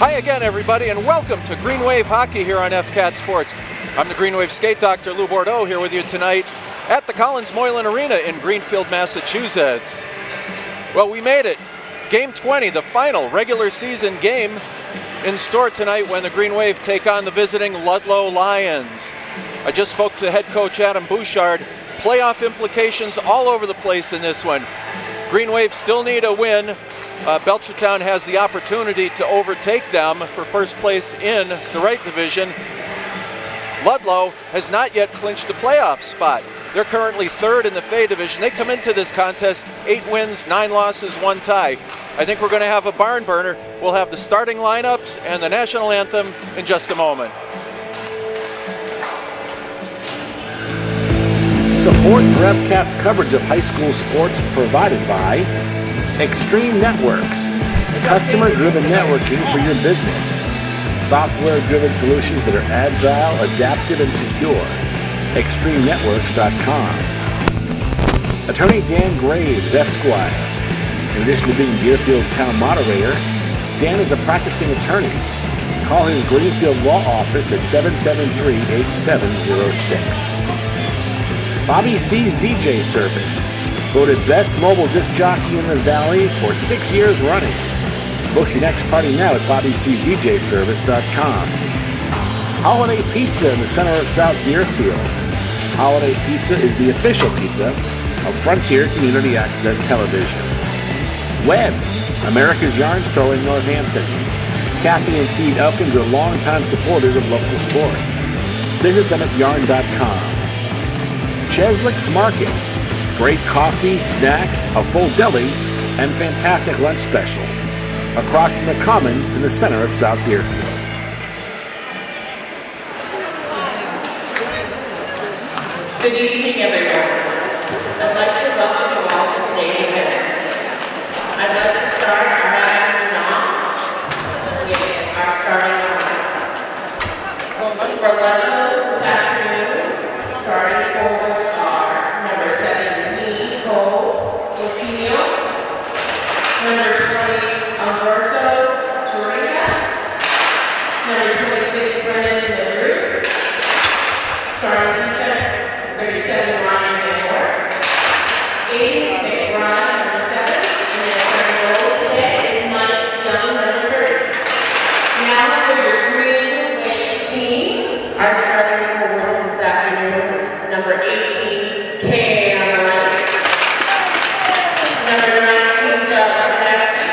Hi again, everybody, and welcome to Green Wave Hockey here on FCAT Sports. I'm the Green Wave skate doctor, Lou Bordeaux, here with you tonight at the Collins Moylan Arena in Greenfield, Massachusetts. Well, we made it. Game 20, the final regular season game in store tonight when the Green Wave take on the visiting Ludlow Lions. I just spoke to head coach Adam Bouchard. Playoff implications all over the place in this one. Green Wave still need a win. Belchertown has the opportunity to overtake them for first place in the right division. Ludlow has not yet clinched a playoff spot. They're currently third in the Fay division. They come into this contest 8 wins, 9 losses, 1 tie. I think we're going to have a barn burner. We'll have the starting lineups and the national anthem in just a moment. Support for FCAT's coverage of high school sports provided by Extreme Networks, customer-driven networking for your business. Software-driven solutions that are agile, adaptive, and secure. ExtremeNetworks.com. Attorney Dan Graves, Esquire. In addition to being Deerfield's town moderator, Dan is a practicing attorney. Call his Greenfield law office at 773-8706. Bobby C's DJ service. Voted best mobile disc jockey in the Valley for 6 years running. Book your next party now at BobbyC'sDJService.com. Holiday Pizza in the center of South Deerfield. Holiday Pizza is the official pizza of Frontier Community Access Television. Webb's, America's Yarn Store in Northampton. Kathy and Steve Elkins are longtime supporters of local sports. Visit them at yarn.com. Cheslick's Market. Great coffee, snacks, a full deli, and fantastic lunch specials. Across from the Common in the center of South Deerfield. Good evening, everyone. I'd like to welcome you all to today's event. I'd like to start our afternoon off with our starting lineups. For Ludlow this afternoon, starting forwards are number 17, Cole Coutinho, number 20, Alberto Torriga, number 26, Brennan LaDrew, starting defense, 37, Ryan Mayor, 80, McBride, number 7, and then starting goal today is Mike Young, number 30. Now for the Green Wave team, our starting forwards this afternoon, number 18, Cam Rice, number 19, Doug Arnesti,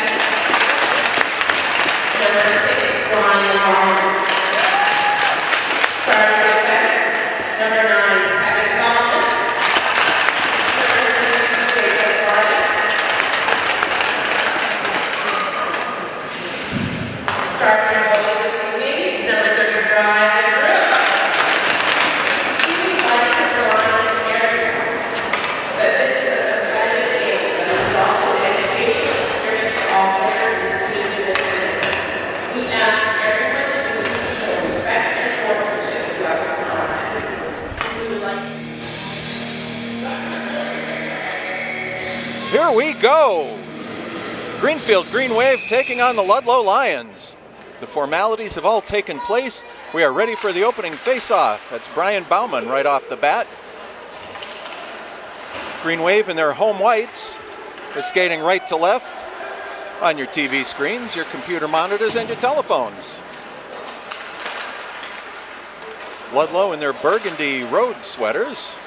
number 6, Brian Long, starting defense, number 9, Kevin Baldwin, number 22, Jacob Barnett, starting goalie this evening is number 30, Brian Drew. We would like to remind everyone that this is a competitive game, but it is also an educational experience for all players and students in attendance. We ask everyone to continue to show respect and sportsmanship throughout this contest. We would like Here we go. Greenfield Green Wave taking on the Ludlow Lions. The formalities have all taken place. We are ready for the opening face-off. That's Brian Bauman right off the bat. Green Wave in their home whites. They're skating right to left on your TV screens, your computer monitors, and your telephones. Ludlow in their burgundy road sweaters.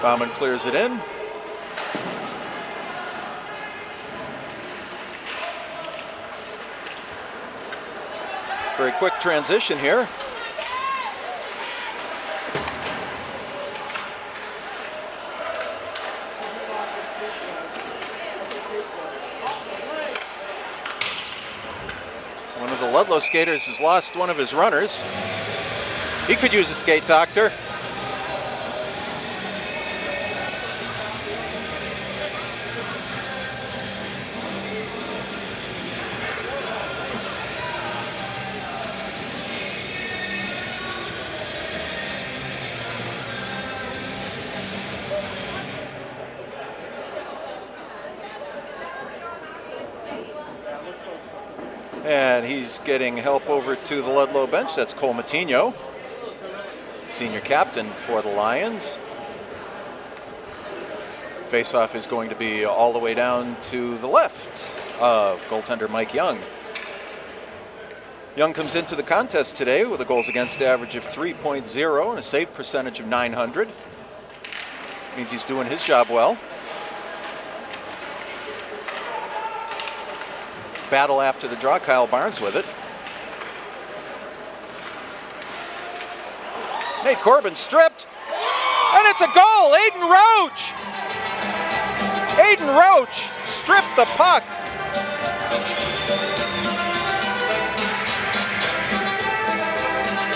Bauman clears it in. Very quick transition here. One of the Ludlow skaters has lost one of his runners. He could use a skate doctor. And he's getting help over to the Ludlow bench. That's Cole Matigno, senior captain for the Lions. Faceoff is going to be all the way down to the left of goaltender Mike Young. Young comes into the contest today with a goals against average of 3.0 and a save percentage of 900. Means he's doing his job well. Battle after the draw, Kyle Barnes with it. Nate Corbin stripped, and it's a goal! Aiden Roach! Aiden Roach stripped the puck.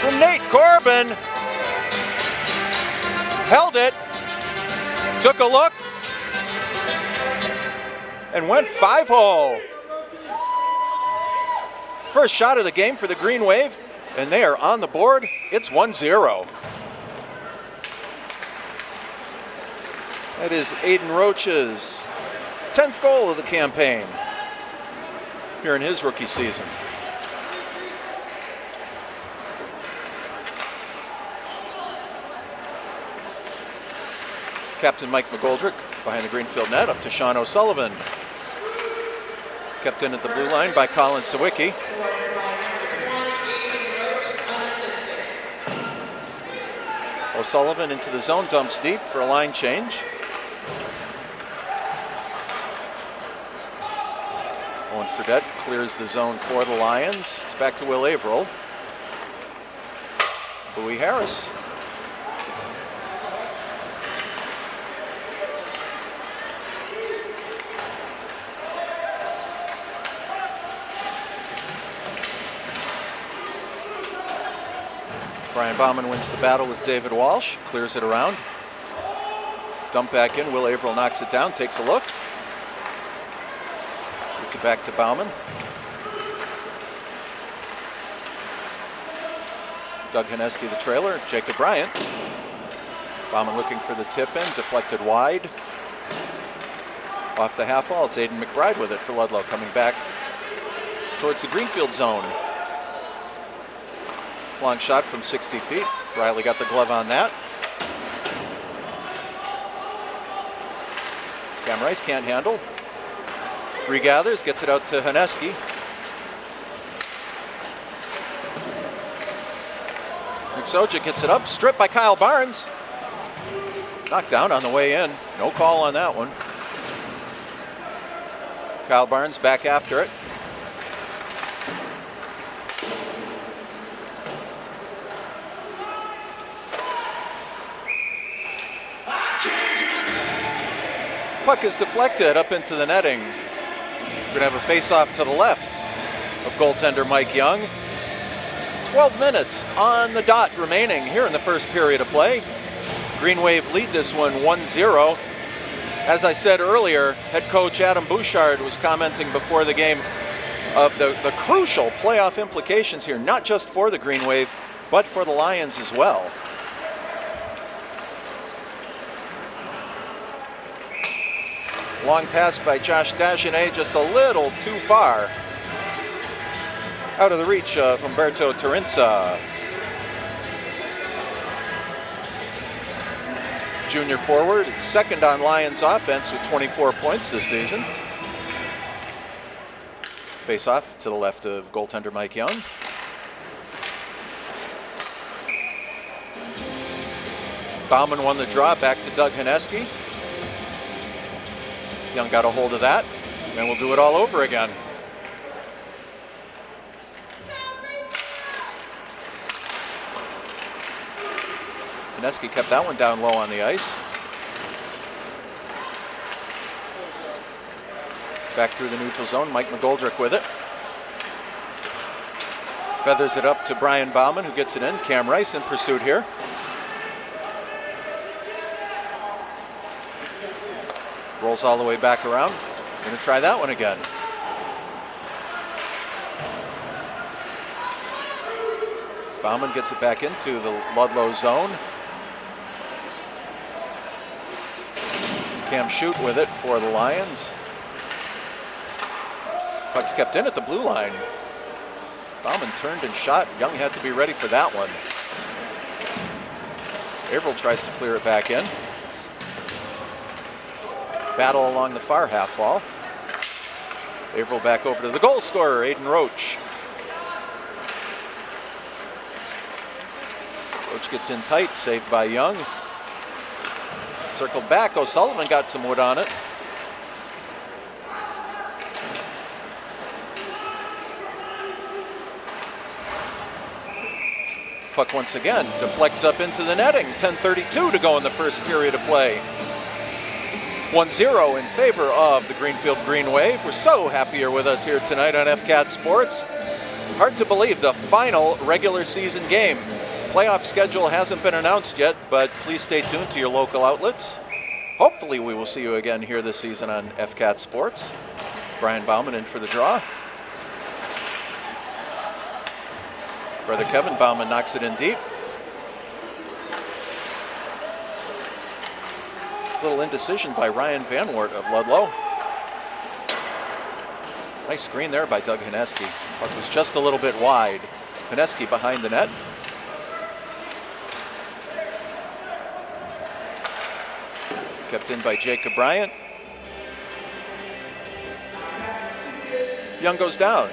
From Nate Corbin, held it, took a look, and went 5-hole. First shot of the game for the Green Wave, and they are on the board. It's 1-0. That is Aiden Roach's 10th goal of the campaign here in his rookie season. Captain Mike McGoldrick behind the Greenfield net, up to Sean O'Sullivan. Kept in at the blue line by Colin Sawicki. O'Sullivan into the zone, dumps deep for a line change. Owen Fredette clears the zone for the Lions. It's back to Will Averill. Bowie Harris. Brian Bauman wins the battle with David Walsh, clears it around. Dump back in, Will Averill knocks it down, takes a look. Gets it back to Bauman. Doug Haneski, the trailer, Jacob Bryant. Bauman looking for the tip in, deflected wide. Off the half wall, it's Aiden McBride with it for Ludlow, coming back towards the Greenfield zone. Long shot from 60 feet. Riley got the glove on that. Cam Rice can't handle. Regathers, gets it out to Haneski. McSoja gets it up, stripped by Kyle Barnes. Knocked down on the way in. No call on that one. Kyle Barnes back after it. Puck is deflected up into the netting. We're going to have a face-off to the left of goaltender Mike Young. 12 minutes on the dot remaining here in the first period of play. Green Wave lead this one 1-0. As I said earlier, head coach Adam Bouchard was commenting before the game of the crucial playoff implications here, not just for the Green Wave, but for the Lions as well. Long pass by Josh Dagenet, just a little too far. Out of the reach of Humberto Tarinsa. Junior forward, second on Lions offense with 24 points this season. Face off to the left of goaltender Mike Young. Bauman won the draw, back to Doug Haneski. Young got a hold of that, and we'll do it all over again. Haneski kept that one down low on the ice. Back through the neutral zone, Mike McGoldrick with it. Feathers it up to Brian Bauman, who gets it in. Cam Rice in pursuit here. Rolls all the way back around. Going to try that one again. Bauman gets it back into the Ludlow zone. Cam Shute with it for the Lions. Puck's kept in at the blue line. Bauman turned and shot. Young had to be ready for that one. Averill tries to clear it back in. Battle along the far half wall. Averill back over to the goal scorer, Aiden Roach. Roach gets in tight, saved by Young. Circled back, O'Sullivan got some wood on it. Puck once again deflects up into the netting. 10:32 to go in the first period of play. 1-0 in favor of the Greenfield Green Wave. We're so happy you're with us here tonight on FCAT Sports. Hard to believe the final regular season game. Playoff schedule hasn't been announced yet, but please stay tuned to your local outlets. Hopefully we will see you again here this season on FCAT Sports. Brian Bauman in for the draw. Brother Kevin Bauman knocks it in deep. Little indecision by Ryan Van Wert of Ludlow. Nice screen there by Doug Haneski. Puck was just a little bit wide. Haneski behind the net. Kept in by Jacob Bryant. Young goes down.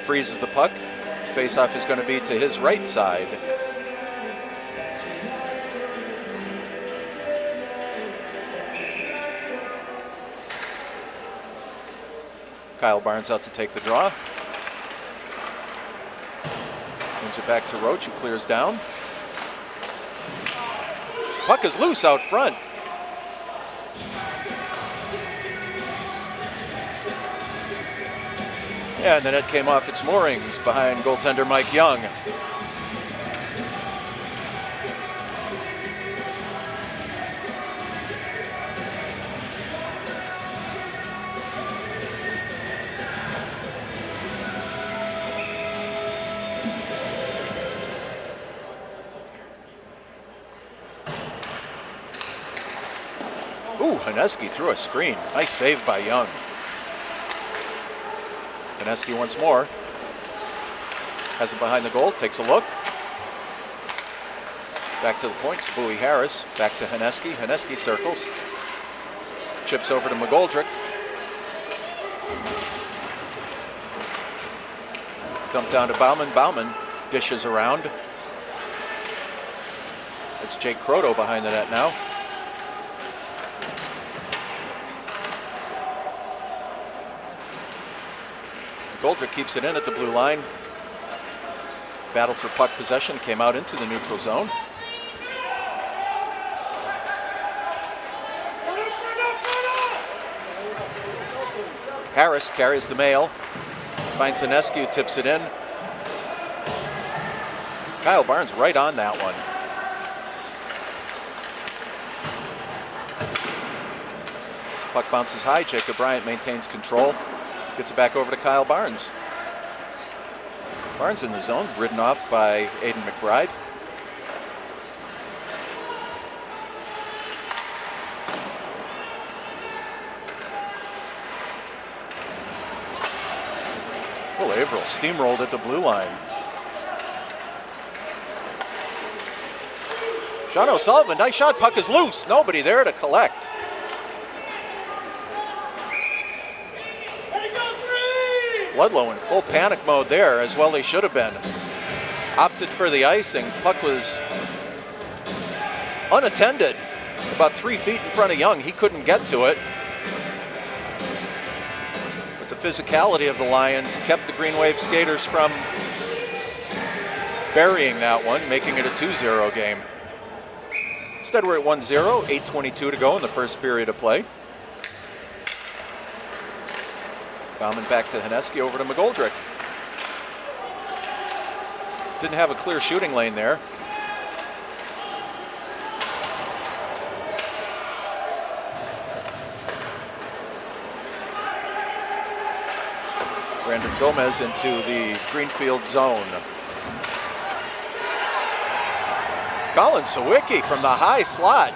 Freezes the puck. Faceoff is going to be to his right side. Kyle Barnes out to take the draw. Brings it back to Roach, who clears down. Puck is loose out front. Yeah, and the net came off its moorings behind goaltender Mike Young. Ooh, Haneski threw a screen. Nice save by Young. Haneski once more. Has it behind the goal, takes a look. Back to the point, it's Bowie Harris. Back to Haneski. Haneski circles. Chips over to McGoldrick. Dumped down to Bauman. Bauman dishes around. It's Jake Croto behind the net now. Goldrick keeps it in at the blue line. Battle for puck possession, came out into the neutral zone. Harris carries the mail. Finds Haneski, who tips it in. Kyle Barnes right on that one. Puck bounces high. Jacob Bryant maintains control. Gets it back over to Kyle Barnes. Barnes in the zone, ridden off by Aiden McBride. Well, Averill steamrolled at the blue line. Sean O'Sullivan, nice shot, puck is loose. Nobody there to collect. Ludlow in full panic mode there, as well they should have been. Opted for the icing. Puck was unattended, about 3 feet in front of Young. He couldn't get to it. But the physicality of the Lions kept the Green Wave skaters from burying that one, making it a 2-0 game. Instead, we're at 1-0, 8:22 to go in the first period of play. Bauman back to Haneski, over to McGoldrick. Didn't have a clear shooting lane there. Brandon Gomez into the Greenfield zone. Colin Sawicki from the high slot.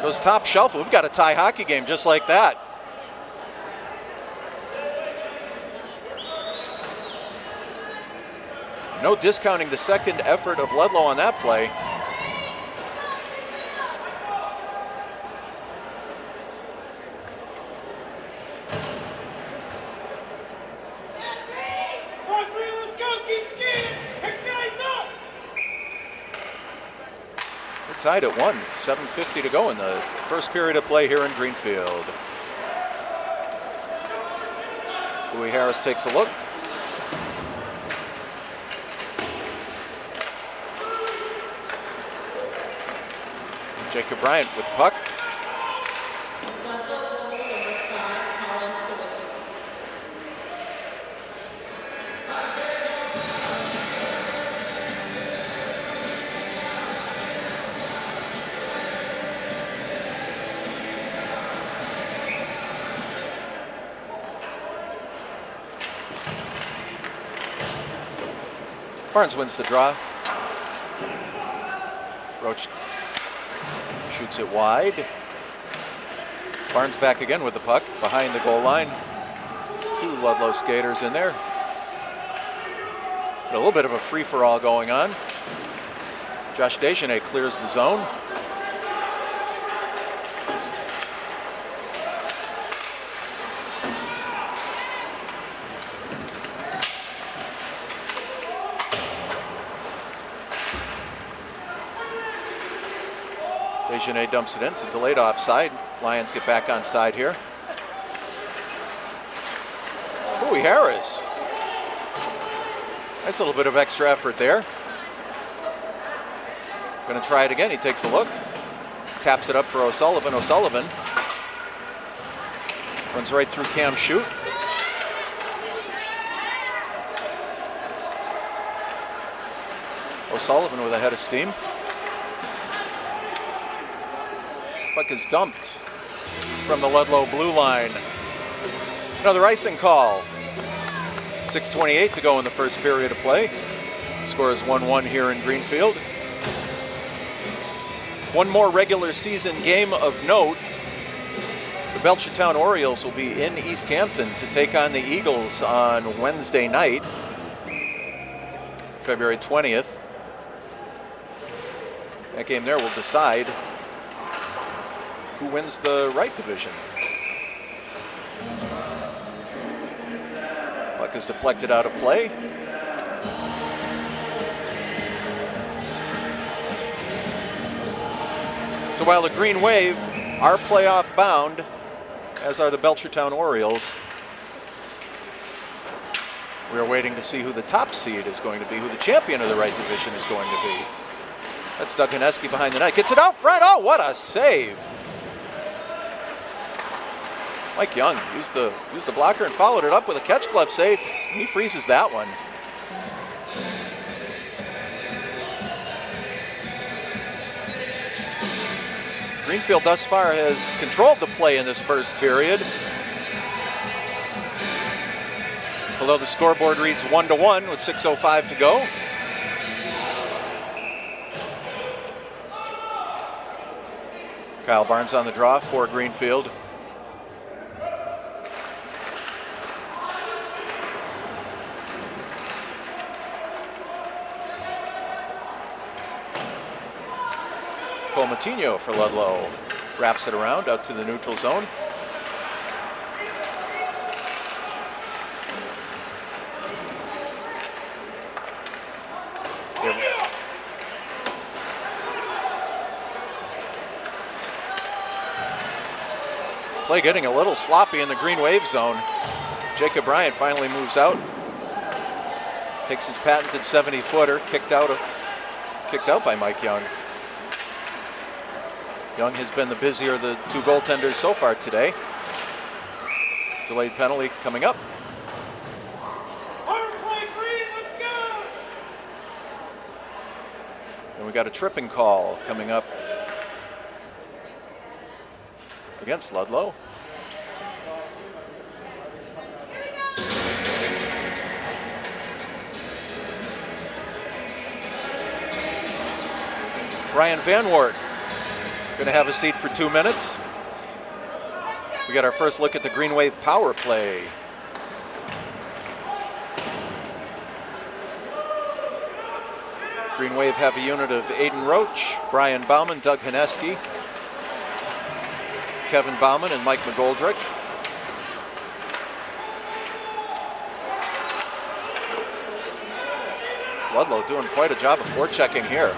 Goes top shelf. We've got a tie hockey game just like that. No discounting the second effort of Ludlow on that play. Let's go, keep skating. Pick guys up. We're tied at 1, 7:50 to go in the first period of play here in Greenfield. Louis Harris takes a look. Jacob Bryant with the puck. Barnes wins the draw. Roach shoots it wide. Barnes back again with the puck behind the goal line. 2 Ludlow skaters in there. A little bit of a free-for-all going on. Josh Deschanel clears the zone. Deschanel dumps it in. It's a delayed offside. Lions get back on side here. Louis Harris. Nice little bit of extra effort there. Going to try it again. He takes a look. Taps it up for O'Sullivan. O'Sullivan runs right through Cam Shoot. O'Sullivan with a head of steam. Puck is dumped from the Ludlow blue line. Another icing call. 6:28 to go in the first period of play. Score is 1-1 here in Greenfield. One more regular season game of note. The Belchertown Orioles will be in East Hampton to take on the Eagles on Wednesday night, February 20th. That game there will decide who wins the right division. Puck is deflected out of play. So while the Green Wave are playoff bound, as are the Belchertown Orioles, we are waiting to see who the top seed is going to be, who the champion of the right division is going to be. That's Doug Haneski behind the net. Gets it out front. Oh, what a save. Mike Young used the blocker and followed it up with a catch glove save. He freezes that one. Greenfield thus far has controlled the play in this first period. Although the scoreboard reads 1-1 with 6:05 to go. Kyle Barnes on the draw for Greenfield. Cole Matinho for Ludlow wraps it around out to the neutral zone. Play getting a little sloppy in the Green Wave zone. Jacob Bryant finally moves out. Takes his patented 70-footer, kicked out by Mike Young. Young has been the busier of the 2 goaltenders so far today. Delayed penalty coming up. Power play, Green, let's go! And we got a tripping call coming up against Ludlow. Ryan Van Wart going to have a seat for 2 minutes. We got our first look at the Green Wave power play. Green Wave have a unit of Aiden Roach, Brian Bauman, Doug Haneski, Kevin Bauman, and Mike McGoldrick. Ludlow doing quite a job of forechecking here.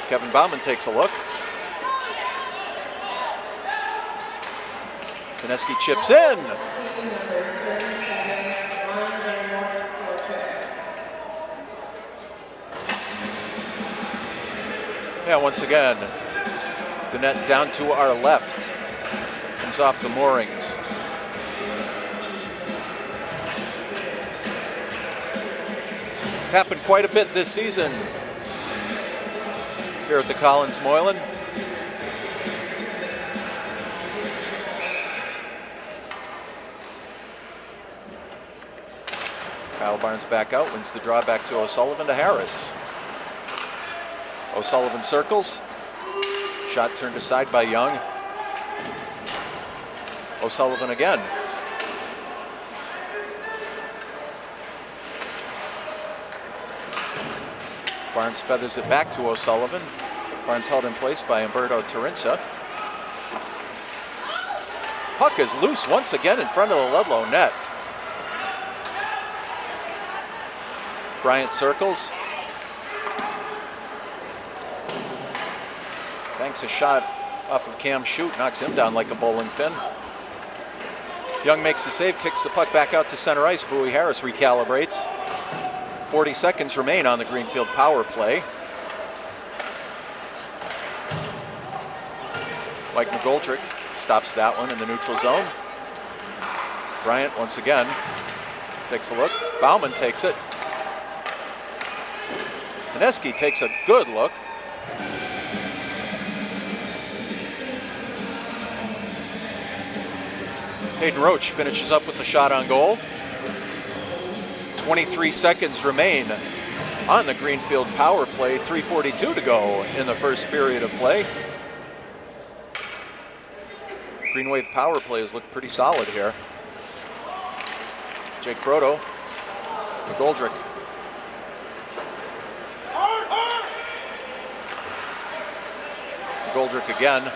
Kevin Bauman takes a look. Haneski chips in. Yeah, once again, the net down to our left. Comes off the moorings. It's happened quite a bit this season here at the Collins Moylan. Kyle Barnes back out, wins the draw back to O'Sullivan to Harris. O'Sullivan circles. Shot turned aside by Young. O'Sullivan again. Barnes feathers it back to O'Sullivan. Barnes held in place by Umberto Tarinsa. Puck is loose once again in front of the Ludlow net. Bryant circles. Banks a shot off of Cam Shute, knocks him down like a bowling pin. Young makes the save, kicks the puck back out to center ice. Bowie Harris recalibrates. 40 seconds remain on the Greenfield power play. Mike McGoldrick stops that one in the neutral zone. Bryant once again takes a look. Bauman takes it. Haneski takes a good look. Aiden Roach finishes up with the shot on goal. 23 seconds remain on the Greenfield power play. 3:42 to go in the first period of play. Green Wave power play has looked pretty solid here. Jake Croto, McGoldrick. McGoldrick again.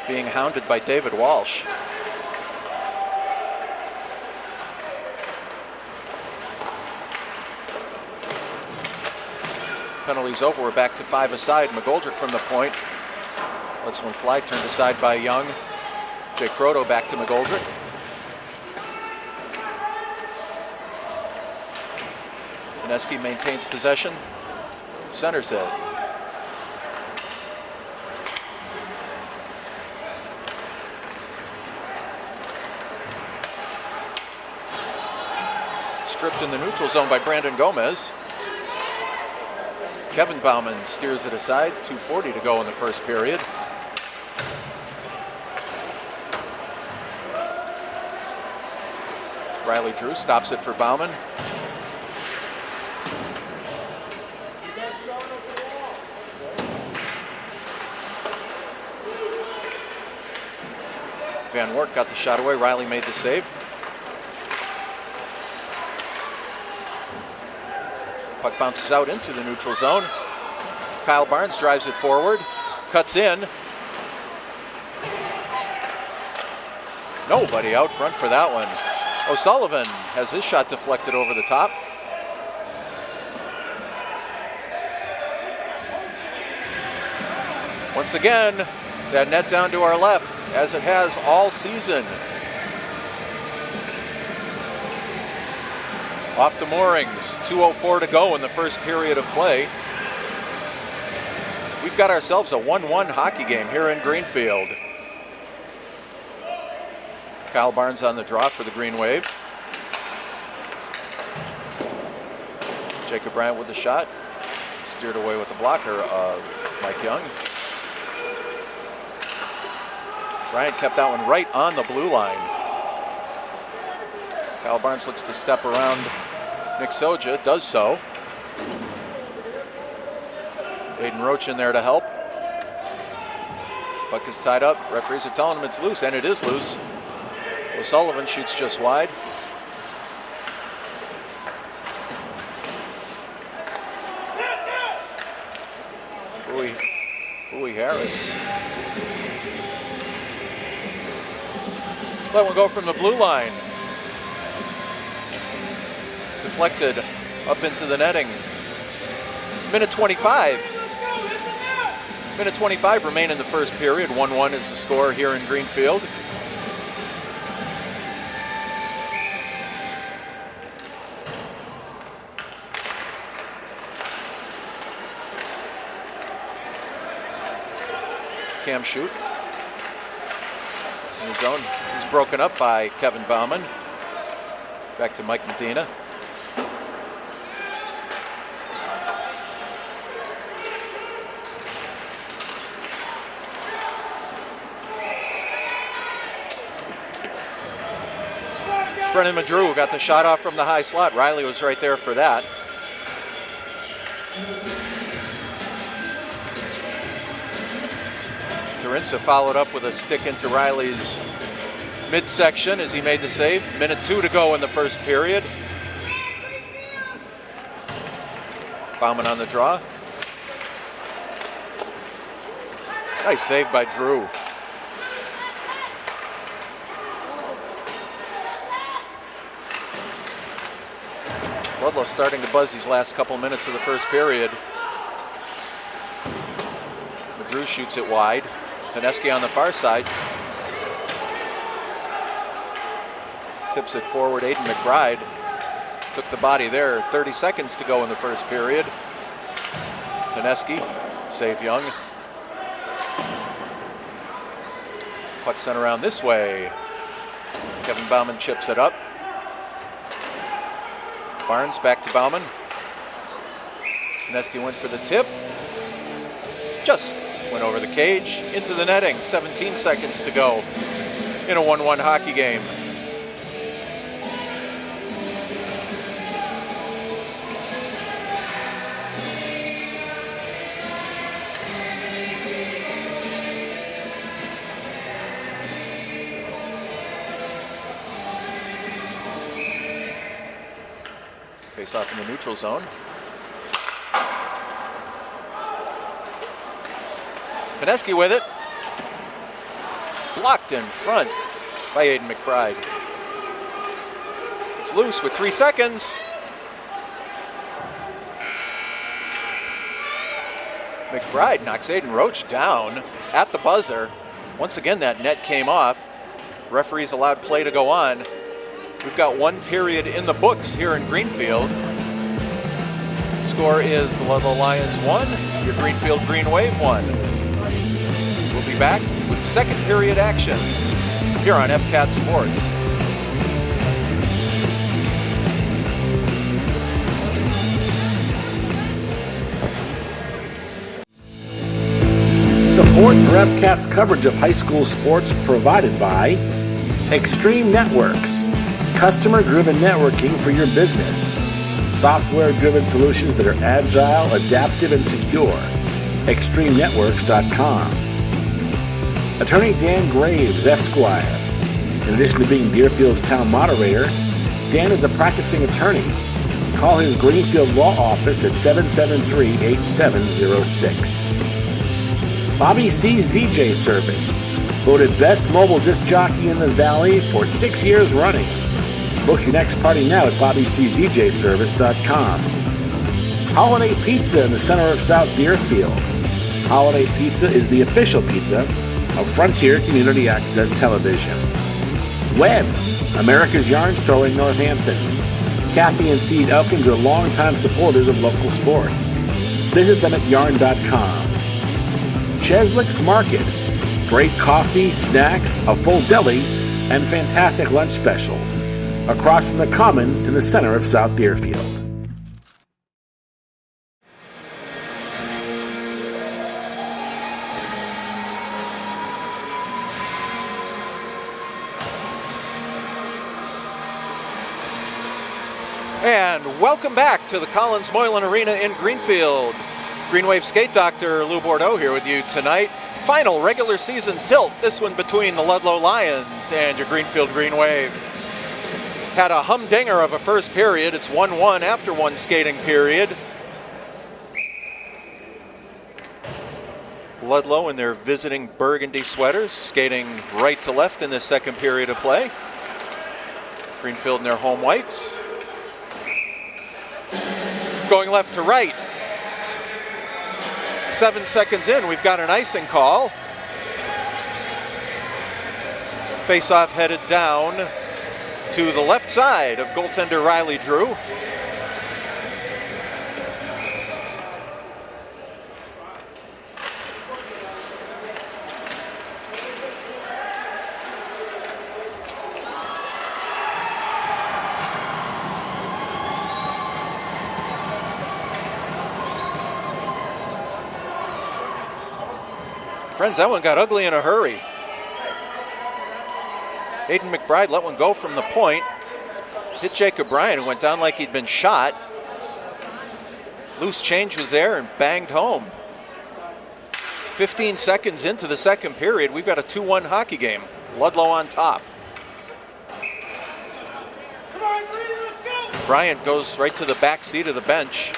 Being hounded by David Walsh. Penalties over, we're back to 5 aside. McGoldrick from the point. Lets one fly, turned aside by Young. Jake Croto back to McGoldrick. Haneski maintains possession. Centers it. Stripped in the neutral zone by Brandon Gomez. Kevin Bauman steers it aside. 2:40 to go in the first period. Riley Drew stops it for Bauman. Van Wert got the shot away. Riley made the save. Puck bounces out into the neutral zone. Kyle Barnes drives it forward, cuts in. Nobody out front for that one. O'Sullivan has his shot deflected over the top. Once again, that net down to our left, as it has all season. Off the moorings, 2:04 to go in the first period of play. We've got ourselves a 1-1 hockey game here in Greenfield. Kyle Barnes on the draw for the Green Wave. Jacob Bryant with the shot. Steered away with the blocker of Mike Young. Bryant kept that one right on the blue line. Kyle Barnes looks to step around Nick Soja, does so. Aiden Roach in there to help. Puck is tied up. Referees are telling him it's loose, and it is loose. O'Sullivan shoots just wide. Harris. Let one go from the blue line. Deflected up into the netting. Minute 25. Minute 25 remain in the first period. 1-1 is the score here in Greenfield. Cam shoot in the zone. He's broken up by Kevin Bauman. Back to Mike Medina. Brennan Madrew got the shot off from the high slot. Riley was right there for that. Terenza followed up with a stick into Riley's midsection as he made the save. Minute 2 to go in the first period. Bauman on the draw. Nice save by Drew. Ludlow starting to buzz these last couple minutes of the first period. Madrew shoots it wide. Pineski on the far side. Tips it forward. Aiden McBride took the body there. 30 seconds to go in the first period. Pineski, save Young. Puck sent around this way. Kevin Bauman chips it up. Barnes back to Bauman. Pineski went for the tip. Just went over the cage, into the netting. 17 seconds to go in a 1-1 hockey game. Face off in the neutral zone. Pineski with it. Blocked in front by Aiden McBride. It's loose with 3 seconds. McBride knocks Aiden Roach down at the buzzer. Once again, that net came off. Referees allowed play to go on. We've got 1 period in the books here in Greenfield. Score is the Ludlow Lions 1, your Greenfield Green Wave 1. We'll be back with second period action here on FCAT Sports. Support for FCAT's coverage of high school sports provided by Extreme Networks, customer-driven networking for your business. Software-driven solutions that are agile, adaptive, and secure. ExtremeNetworks.com. Attorney Dan Graves, Esquire. In addition to being Deerfield's town moderator, Dan is a practicing attorney. Call his Greenfield Law Office at 773-8706. Bobby C's DJ Service. Voted Best Mobile Disc Jockey in the Valley for 6 years running. Book your next party now at BobbyC'sDJService.com. Holiday Pizza in the center of South Deerfield. Holiday Pizza is the official pizza of Frontier Community Access Television. Webb's, America's Yarn Store in Northampton. Kathy and Steve Elkins are longtime supporters of local sports. Visit them at yarn.com. Cheslick's Market. Great coffee, snacks, a full deli, and fantastic lunch specials. Across from the Common in the center of South Deerfield. And welcome back to the Collins Moylan Arena in Greenfield. Green Wave skate doctor Lou Bordeaux here with you tonight. Final regular season tilt, this one between the Ludlow Lions and your Greenfield Green Wave. Had a humdinger of a first period. It's 1-1 after one skating period. Ludlow in their visiting burgundy sweaters, skating right to left in this second period of play. Greenfield in their home whites. Going left to right. 7 seconds in, we've got an icing call. Face-off headed down to the left side of goaltender Riley Drew. Friends, that one got ugly in a hurry. Aiden McBride let one go from the point. Hit Jacob Bryan, who went down like he'd been shot. Loose change was there and banged home. 15 seconds into the second period, we've got a 2-1 hockey game. Ludlow on top. Come on, Green, let's go! Bryant goes right to the back seat of the bench.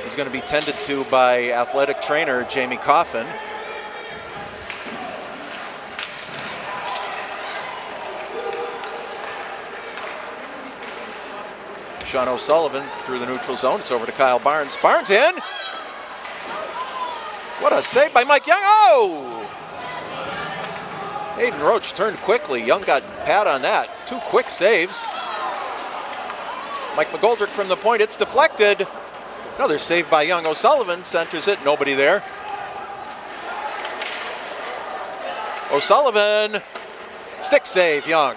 He's going to be tended to by athletic trainer Jamie Coffin. Sean O'Sullivan through the neutral zone. It's over to Kyle Barnes. Barnes in. What a save by Mike Young. Oh! Aiden Roach turned quickly. Young got pat on that. 2 quick saves. Mike McGoldrick from the point. It's deflected. Another save by Young. O'Sullivan centers it. Nobody there. O'Sullivan. Stick save, Young.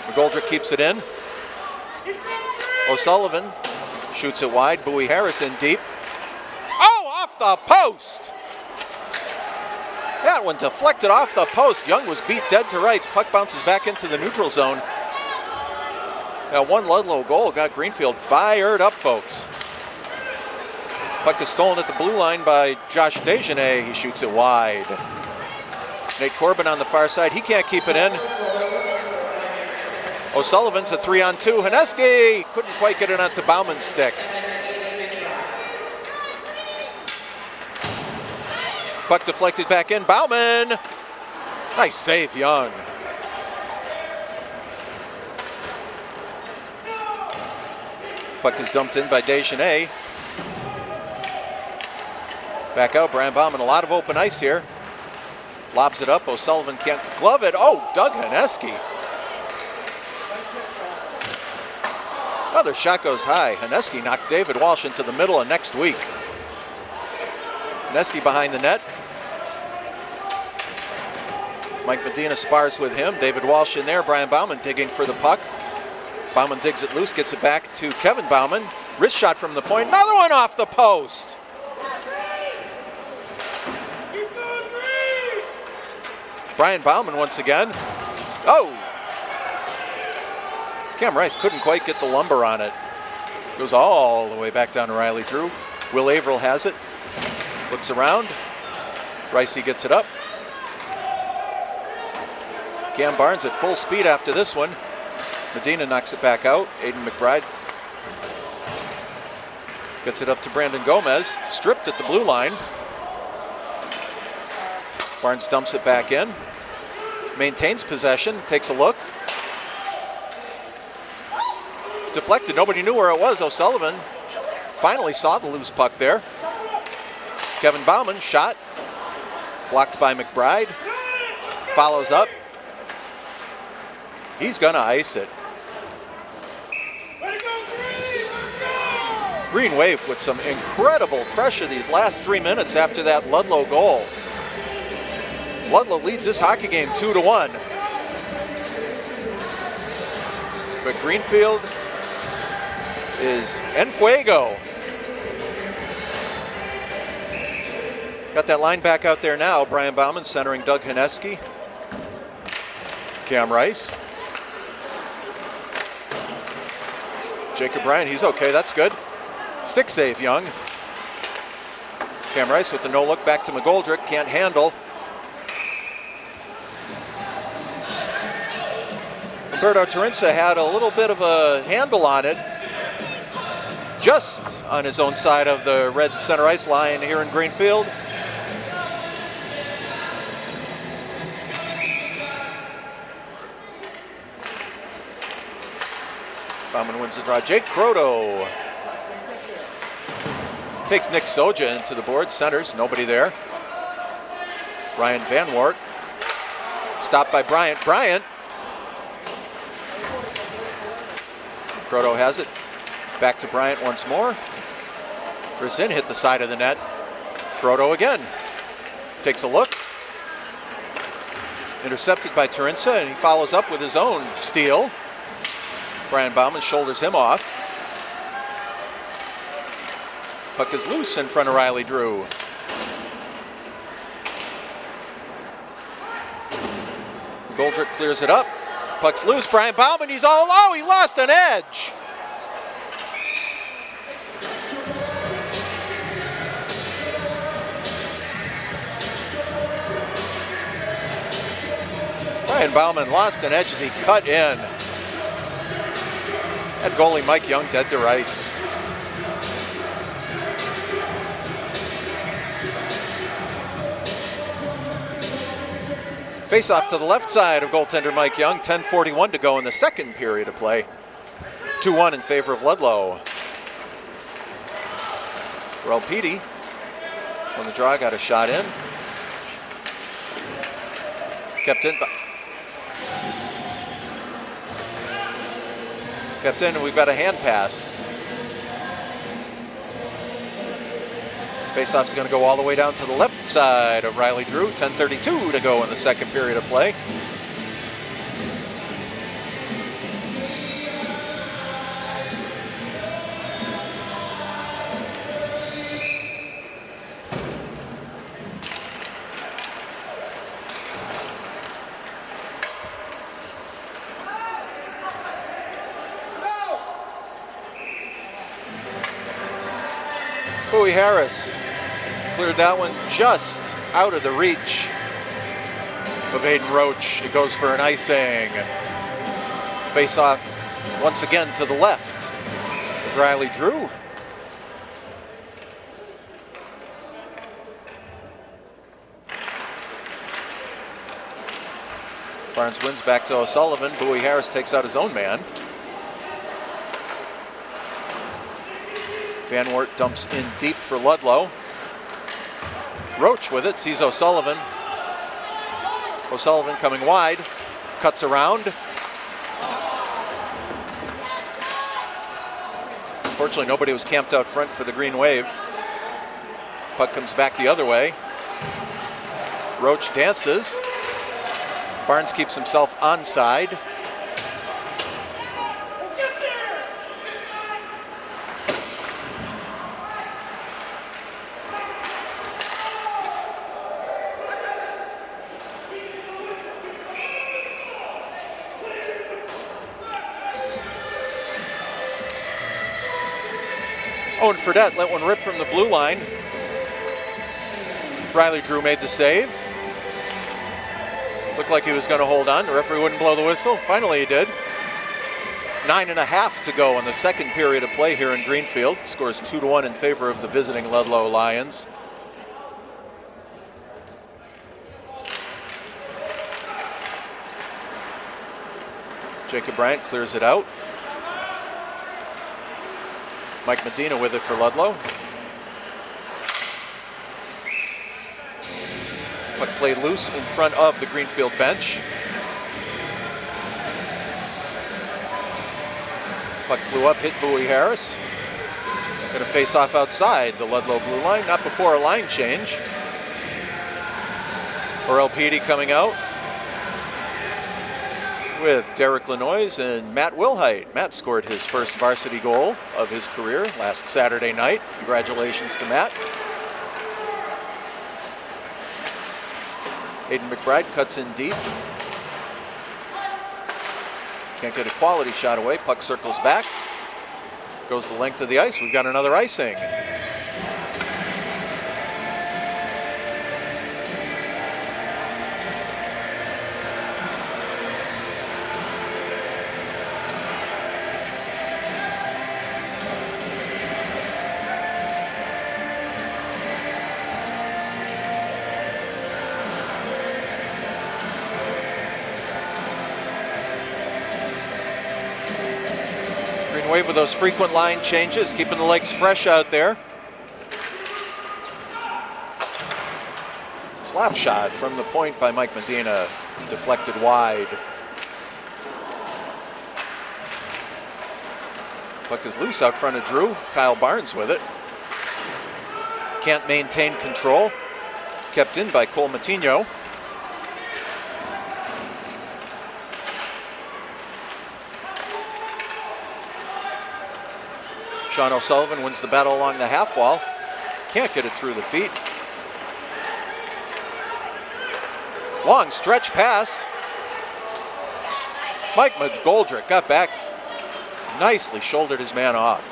McGoldrick keeps it in. O'Sullivan shoots it wide. Bowie Harrison deep. Oh, off the post! That one deflected off the post. Young was beat dead to rights. Puck bounces back into the neutral zone. That one Ludlow goal got Greenfield fired up, folks. Puck is stolen at the blue line by Josh Dejanay. He shoots it wide. Nate Corbin on the far side. He can't keep it in. O'Sullivan's a 3-on-2. Haneski couldn't quite get it onto Bauman's stick. Puck deflected back in. Bauman. Nice save, Young. Puck is dumped in by Dejanay. Back out, Brian Bauman. A lot of open ice here. Lobs it up. O'Sullivan can't glove it. Oh, Doug Haneski. Another shot goes high. Haneski knocked David Walsh into the middle of next week. Haneski behind the net. Mike Medina spars with him. David Walsh in there. Brian Bauman digging for the puck. Bauman digs it loose, gets it back to Kevin Bauman. Wrist shot from the point. Another one off the post. Brian Bauman once again. Oh! Cam Rice couldn't quite get the lumber on it. Goes all the way back down to Riley Drew. Will Averill has it. Looks around. Ricey gets it up. Cam Barnes at full speed after this one. Medina knocks it back out. Aiden McBride gets it up to Brandon Gomez. Stripped at the blue line. Barnes dumps it back in. Maintains possession. Takes a look. Deflected. Nobody knew where it was. O'Sullivan finally saw the loose puck there. Kevin Bauman shot. Blocked by McBride. Follows up. He's gonna ice it. Green Wave with some incredible pressure these last 3 minutes after that Ludlow goal. Ludlow leads this hockey game 2-1. But Greenfield is en fuego. Got that line back out there now. Brian Bauman centering Doug Haneski. Cam Rice. Jacob Bryan, he's okay, that's good. Stick save, Young. Cam Rice with the no-look back to McGoldrick, can't handle. Umberto Tarinsa had a little bit of a handle on it. just on his own side of the red center ice line here in Greenfield. Bauman wins the draw. Jake Croto takes Nick Soja into the board. Centers, nobody there. Ryan Van Wart. Stopped by Bryant. Bryant. Croto has it. Back to Bryant once more. Brissin hit the side of the net. Croto again. Takes a look. Intercepted by Turinsa, and he follows up with his own steal. Brian Bauman shoulders him off. Puck is loose in front of Riley Drew. Goldrick clears it up. Puck's loose. Brian Bauman, he's all alone. He lost an edge. Brian Bauman lost an edge as he cut in. That goalie Mike Young dead to rights. Face off to the left side of goaltender Mike Young. 10:41 to go in the second period of play. 2-1 in favor of Ludlow. Petey on the draw, got a shot in. Kept in, and we've got a hand pass. Faceoff's going to go all the way down to the left side of Riley Drew. 10:32 to go in the second period of play. Bowie Harris cleared that one just out of the reach of Aiden Roach. It goes for an icing. Face off once again to the left of Riley Drew. Barnes wins back to O'Sullivan. Bowie Harris takes out his own man. Van Wart dumps in deep for Ludlow. Roach with it, sees O'Sullivan. O'Sullivan coming wide, cuts around. Unfortunately, nobody was camped out front for the Green Wave. Puck comes back the other way. Roach dances. Barnes keeps himself onside. Owen Fredette let one rip from the blue line. Riley Drew made the save. Looked like he was going to hold on. The referee wouldn't blow the whistle. Finally he did. 9.5 to go in the second period of play here in Greenfield. Scores 2-1 in favor of the visiting Ludlow Lions. Jacob Bryant clears it out. Mike Medina with it for Ludlow. Puck played loose in front of the Greenfield bench. Puck flew up, hit Bowie Harris. Going to face off outside the Ludlow blue line, not before a line change. Petey coming out with Derek Lanois and Matt Wilhite. Matt scored his first varsity goal of his career last Saturday night. Congratulations to Matt. Aiden McBride cuts in deep. Can't get a quality shot away. Puck circles back. Goes the length of the ice. We've got another icing. Wave with those frequent line changes, keeping the legs fresh out there. Slap shot from the point by Mike Medina, deflected wide. Puck is loose out front of Drew. Kyle Barnes with it. Can't maintain control. Kept in by Cole Matigno. Sean O'Sullivan wins the battle along the half wall. Can't get it through the feet. Long stretch pass. Mike McGoldrick got back, nicely shouldered his man off.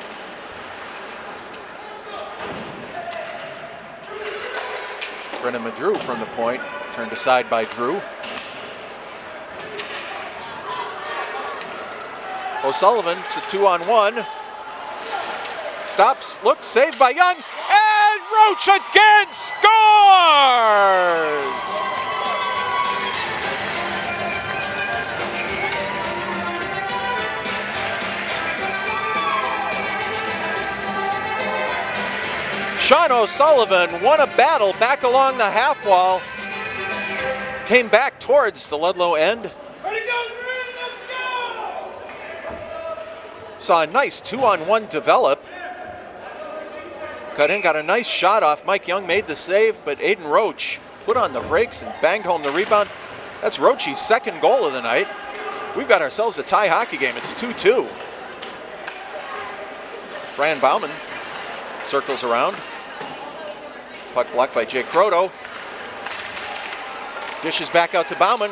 Brennan Madrew from the point, turned aside by Drew. O'Sullivan, it's a 2-on-1. Stops, looks, saved by Young, and Roach again scores! Sean O'Sullivan won a battle back along the half wall, came back towards the Ludlow end. Ready to go, Green, let's go! Saw a nice 2-on-1 develop. Cut in, got a nice shot off. Mike Young made the save, but Aiden Roach put on the brakes and banged home the rebound. That's Roach's second goal of the night. We've got ourselves a tie hockey game. It's 2-2. Brian Bauman circles around. Puck blocked by Jake Croto. Dishes back out to Bauman.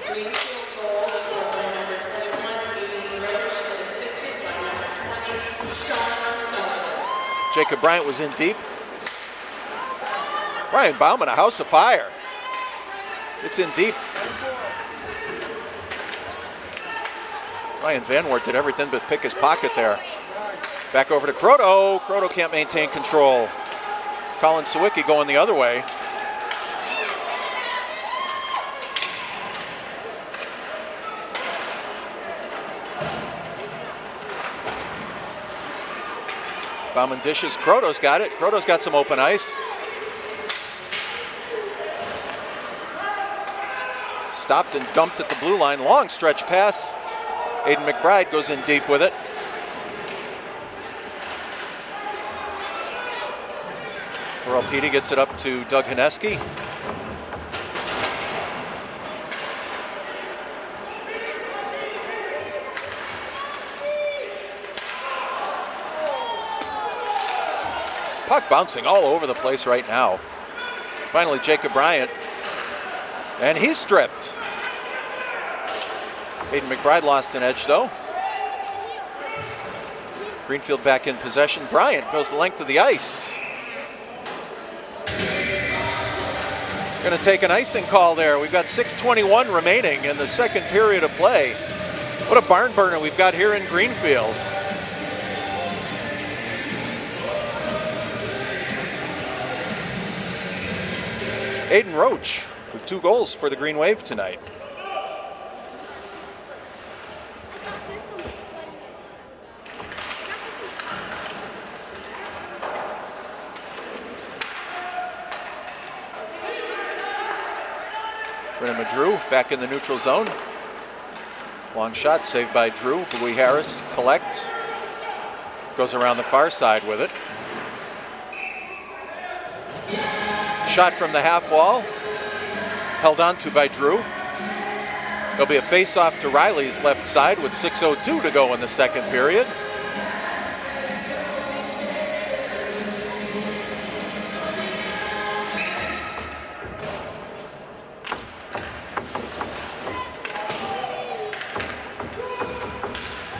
Greenfield goal scored by number 21, Aiden Roach, and assisted by number 20, Sean O'Sullivan. Jacob Bryant was in deep. Brian Bauman, a house of fire. It's in deep. Ryan Van Wert did everything but pick his pocket there. Back over to Croto. Croto can't maintain control. Colin Sawicki going the other way. Bauman dishes. Croto's got it. Croto's got some open ice. Stopped and dumped at the blue line. Long stretch pass. Aiden McBride goes in deep with it. Earl Petey gets it up to Doug Haneski. Puck bouncing all over the place right now. Finally, Jacob Bryant. And he's stripped. Aiden McBride lost an edge, though. Greenfield back in possession. Bryant goes the length of the ice. Going to take an icing call there. We've got 6:21 remaining in the second period of play. What a barn burner we've got here in Greenfield. Aiden Roach with 2 goals for the Green Wave tonight. Brennan Madrew back in the neutral zone. Long shot saved by Drew. Louis Harris collects. Goes around the far side with it. Shot from the half wall. Held on to by Drew. There'll be a face-off to Riley's left side with 6:02 to go in the second period.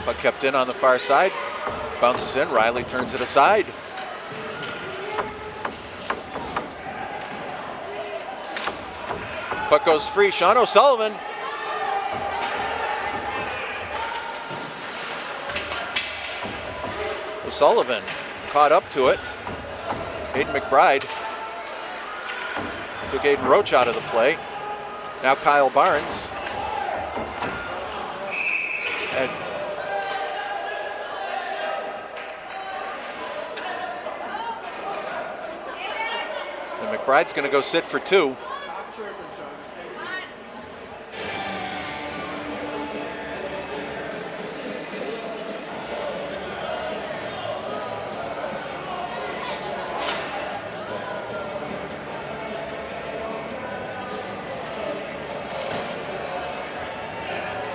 Puck kept in on the far side. Bounces in. Riley turns it aside. Puck goes free. Sean O'Sullivan. O'Sullivan caught up to it. Aiden McBride took Aiden Roach out of the play. Now Kyle Barnes. And McBride's going to go sit for 2.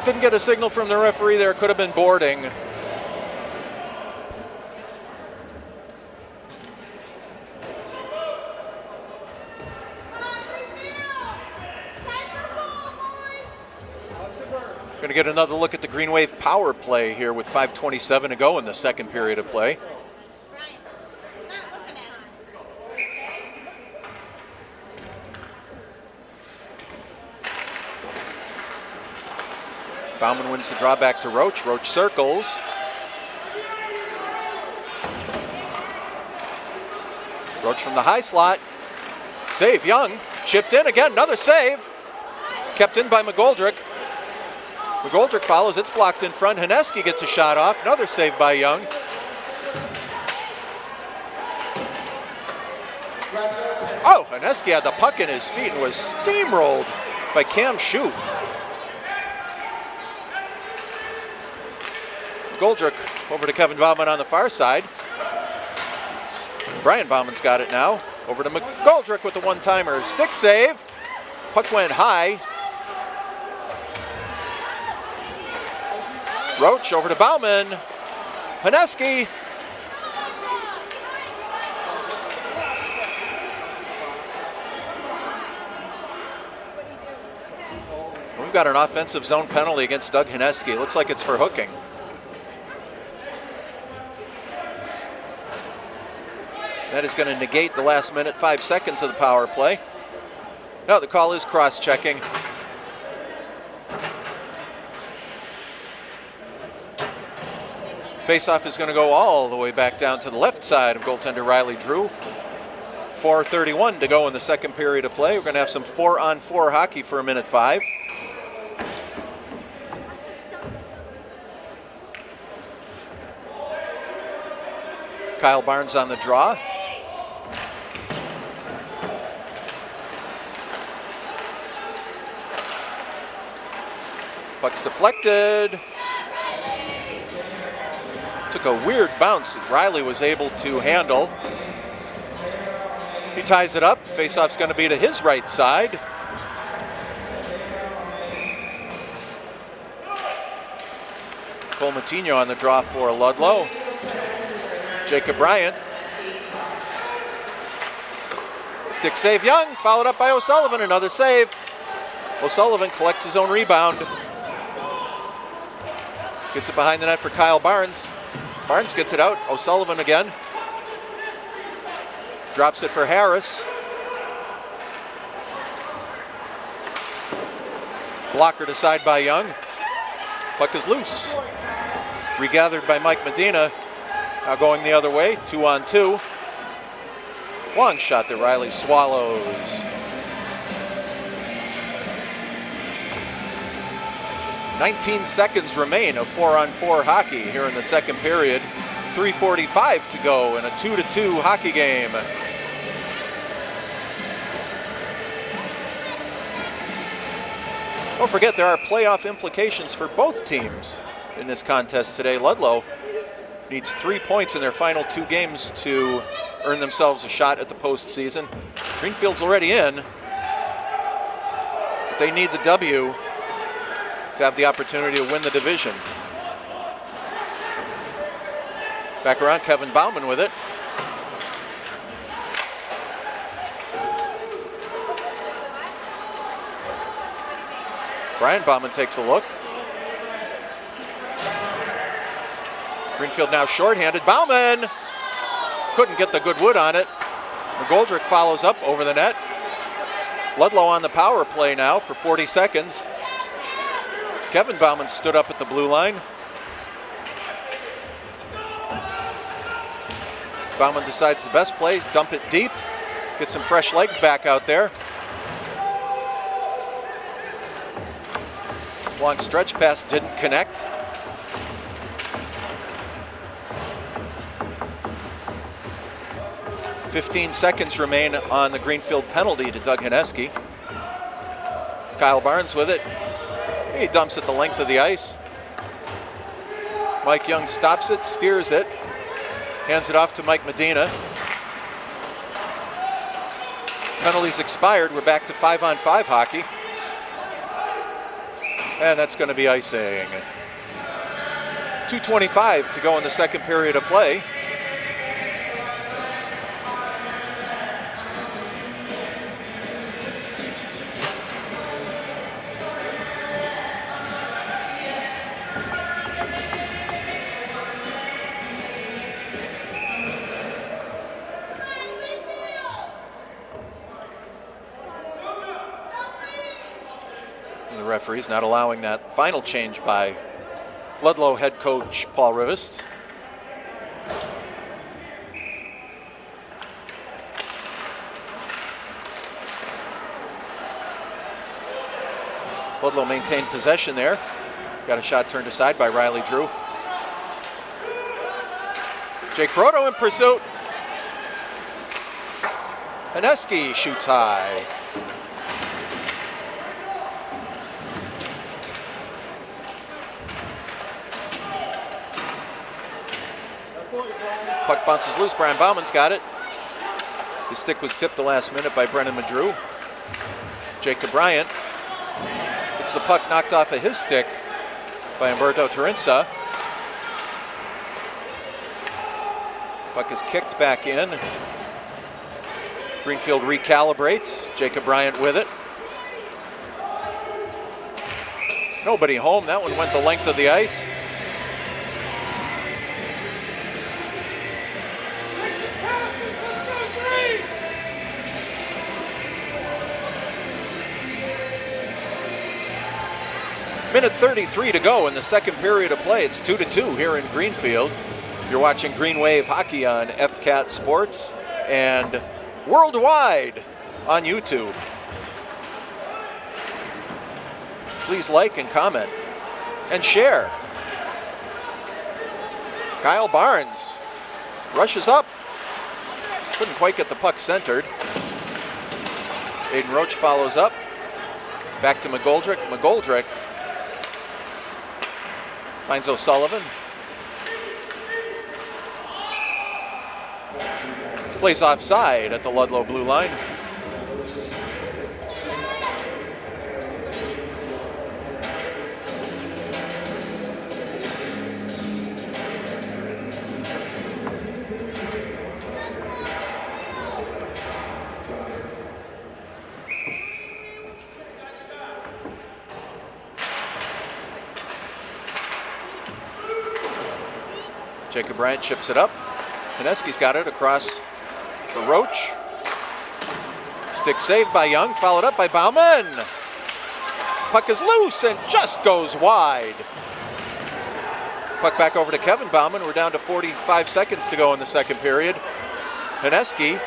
Didn't get a signal from the referee there. Could have been boarding. Going to get another look at the Green Wave power play here with 5:27 to go in the second period of play. Bauman wins the draw back to Roach. Roach circles. Roach from the high slot. Save, Young. Chipped in again, another save. Kept in by McGoldrick. McGoldrick follows, it's blocked in front. Haneski gets a shot off, another save by Young. Oh, Haneski had the puck in his feet and was steamrolled by Cam Shute. McGoldrick over to Kevin Bauman on the far side. Brian Bauman's got it now. Over to McGoldrick with the one-timer. Stick save. Puck went high. Roach over to Bauman. Haneski. We've got an offensive zone penalty against Doug Haneski. Looks like it's for hooking. That is going to negate the last minute, 5 seconds of the power play. No, the call is cross-checking. Faceoff is going to go all the way back down to the left side of goaltender Riley Drew. 4:31 to go in the second period of play. We're going to have some 4-on-4 hockey for a minute 5. Kyle Barnes on the draw. Puck's deflected. Took a weird bounce that Riley was able to handle. He ties it up. Faceoff's going to be to his right side. Cole Matinho on the draw for Ludlow. Jacob Bryant. Stick save Young, followed up by O'Sullivan, another save. O'Sullivan collects his own rebound. Gets it behind the net for Kyle Barnes. Barnes gets it out, O'Sullivan again. Drops it for Harris. Blocker to side by Young. Puck is loose. Regathered by Mike Medina. Now going the other way, 2-on-2. Long shot that Riley swallows. 19 seconds remain of 4-on-4 hockey here in the second period. 3:45 to go in a 2-2 hockey game. Don't forget there are playoff implications for both teams in this contest today. Ludlow needs 3 points in their final 2 games to earn themselves a shot at the postseason. Greenfield's already in, but they need the W to have the opportunity to win the division. Back around, Kevin Bauman with it. Brian Bauman takes a look. Greenfield now shorthanded. Bauman couldn't get the good wood on it. McGoldrick follows up over the net. Ludlow on the power play now for 40 seconds. Kevin Bauman stood up at the blue line. Bauman decides the best play, dump it deep, get some fresh legs back out there. Long stretch pass didn't connect. 15 seconds remain on the Greenfield penalty to Doug Haneski. Kyle Barnes with it. He dumps it the length of the ice. Mike Young stops it, steers it, hands it off to Mike Medina. Penalties expired. We're back to 5-on-5 hockey. And that's going to be icing. 2:25 to go in the second period of play. The referee's not allowing that final change by Ludlow head coach Paul Rivest. Ludlow maintained possession there. Got a shot turned aside by Riley Drew. Jake Proto in pursuit. Haneski shoots high. Puck bounces loose. Brian Bauman's got it. His stick was tipped the last minute by Brennan Madrew. Jacob Bryant gets the puck knocked off of his stick by Umberto Terenza. Puck is kicked back in. Greenfield recalibrates. Jacob Bryant with it. Nobody home. That one went the length of the ice. Minute 33 to go in the second period of play. It's 2-2 here in Greenfield. You're watching Green Wave Hockey on FCAT Sports and worldwide on YouTube. Please like and comment and share. Kyle Barnes rushes up. Couldn't quite get the puck centered. Aiden Roach follows up. Back to McGoldrick. McGoldrick finds O'Sullivan. Plays offside at the Ludlow blue line. Jacob Bryant chips it up. Haneski's got it across for Roach. Stick saved by Young, followed up by Bauman. Puck is loose and just goes wide. Puck back over to Kevin Bauman. We're down to 45 seconds to go in the second period. Haneski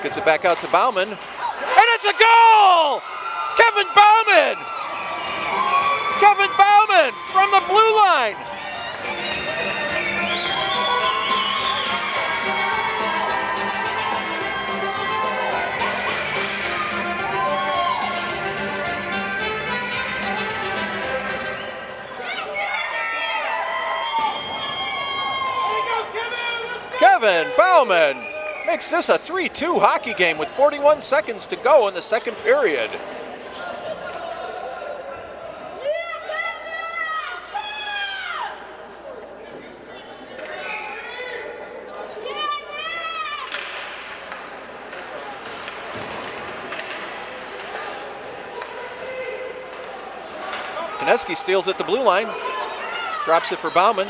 gets it back out to Bauman. And it's a goal! Kevin Bauman! Kevin Bauman from the blue line. Kevin Bauman makes this a 3-2 hockey game with 41 seconds to go in the second period. Haneski steals at the blue line, drops it for Bauman,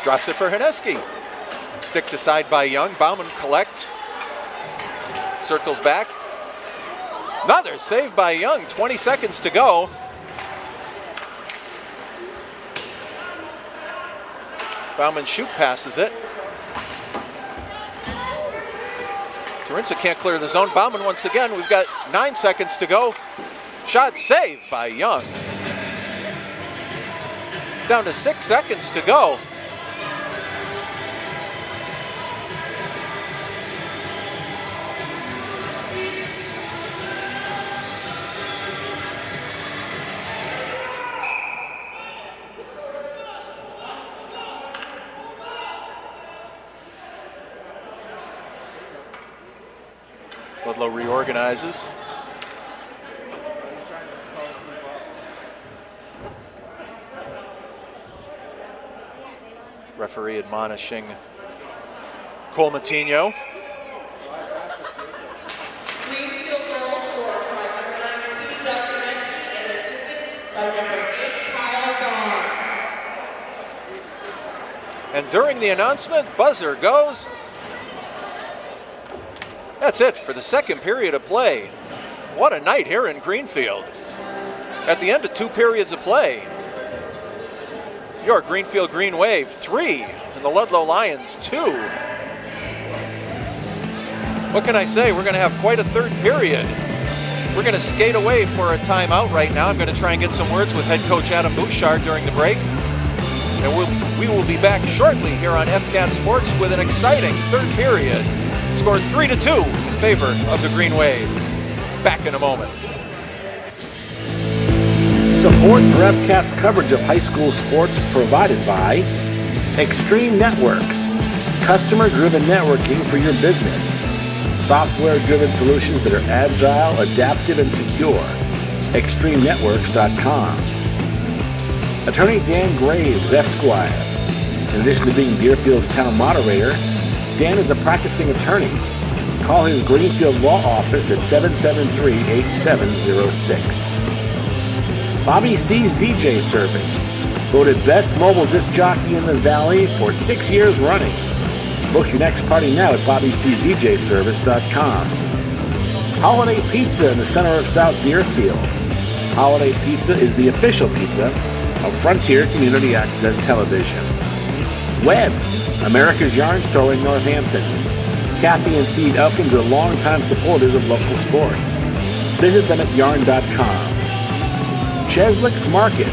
drops it for Haneski. Sticked aside by Young. Bauman collects. Circles back. Another save by Young. 20 seconds to go. Bauman shoot passes it. Terenza can't clear the zone. Bauman once again. We've got 9 seconds to go. Shot saved by Young. Down to 6 seconds to go. organizes. Referee admonishing Cole Matinho. Greenfield girls scored by number 19, Dr. Nesky, and assisted by number 8, Kyle Garr. And during the announcement, buzzer goes. That's it for the second period of play. What a night here in Greenfield. At the end of 2 periods of play, your Greenfield Green Wave 3 and the Ludlow Lions 2. What can I say? We're going to have quite a third period. We're going to skate away for a timeout right now. I'm going to try and get some words with head coach Adam Bouchard during the break. And we will be back shortly here on FCAT Sports with an exciting third period. Scores 3-2 in favor of the Green Wave. Back in a moment. Support for FCAT's coverage of high school sports provided by Extreme Networks, customer-driven networking for your business. Software-driven solutions that are agile, adaptive, and secure. ExtremeNetworks.com. Attorney Dan Graves, Esquire. In addition to being Deerfield's town moderator, Dan is a practicing attorney. Call his Greenfield Law Office at 773-8706. Bobby C's DJ Service, voted Best Mobile Disc Jockey in the Valley for 6 years running. Book your next party now at BobbyC'sDJService.com. Holiday Pizza in the center of South Deerfield. Holiday Pizza is the official pizza of Frontier Community Access Television. Webb's, America's yarn store in Northampton. Kathy and Steve Elkins are longtime supporters of local sports. Visit them at yarn.com. Cheslick's Market.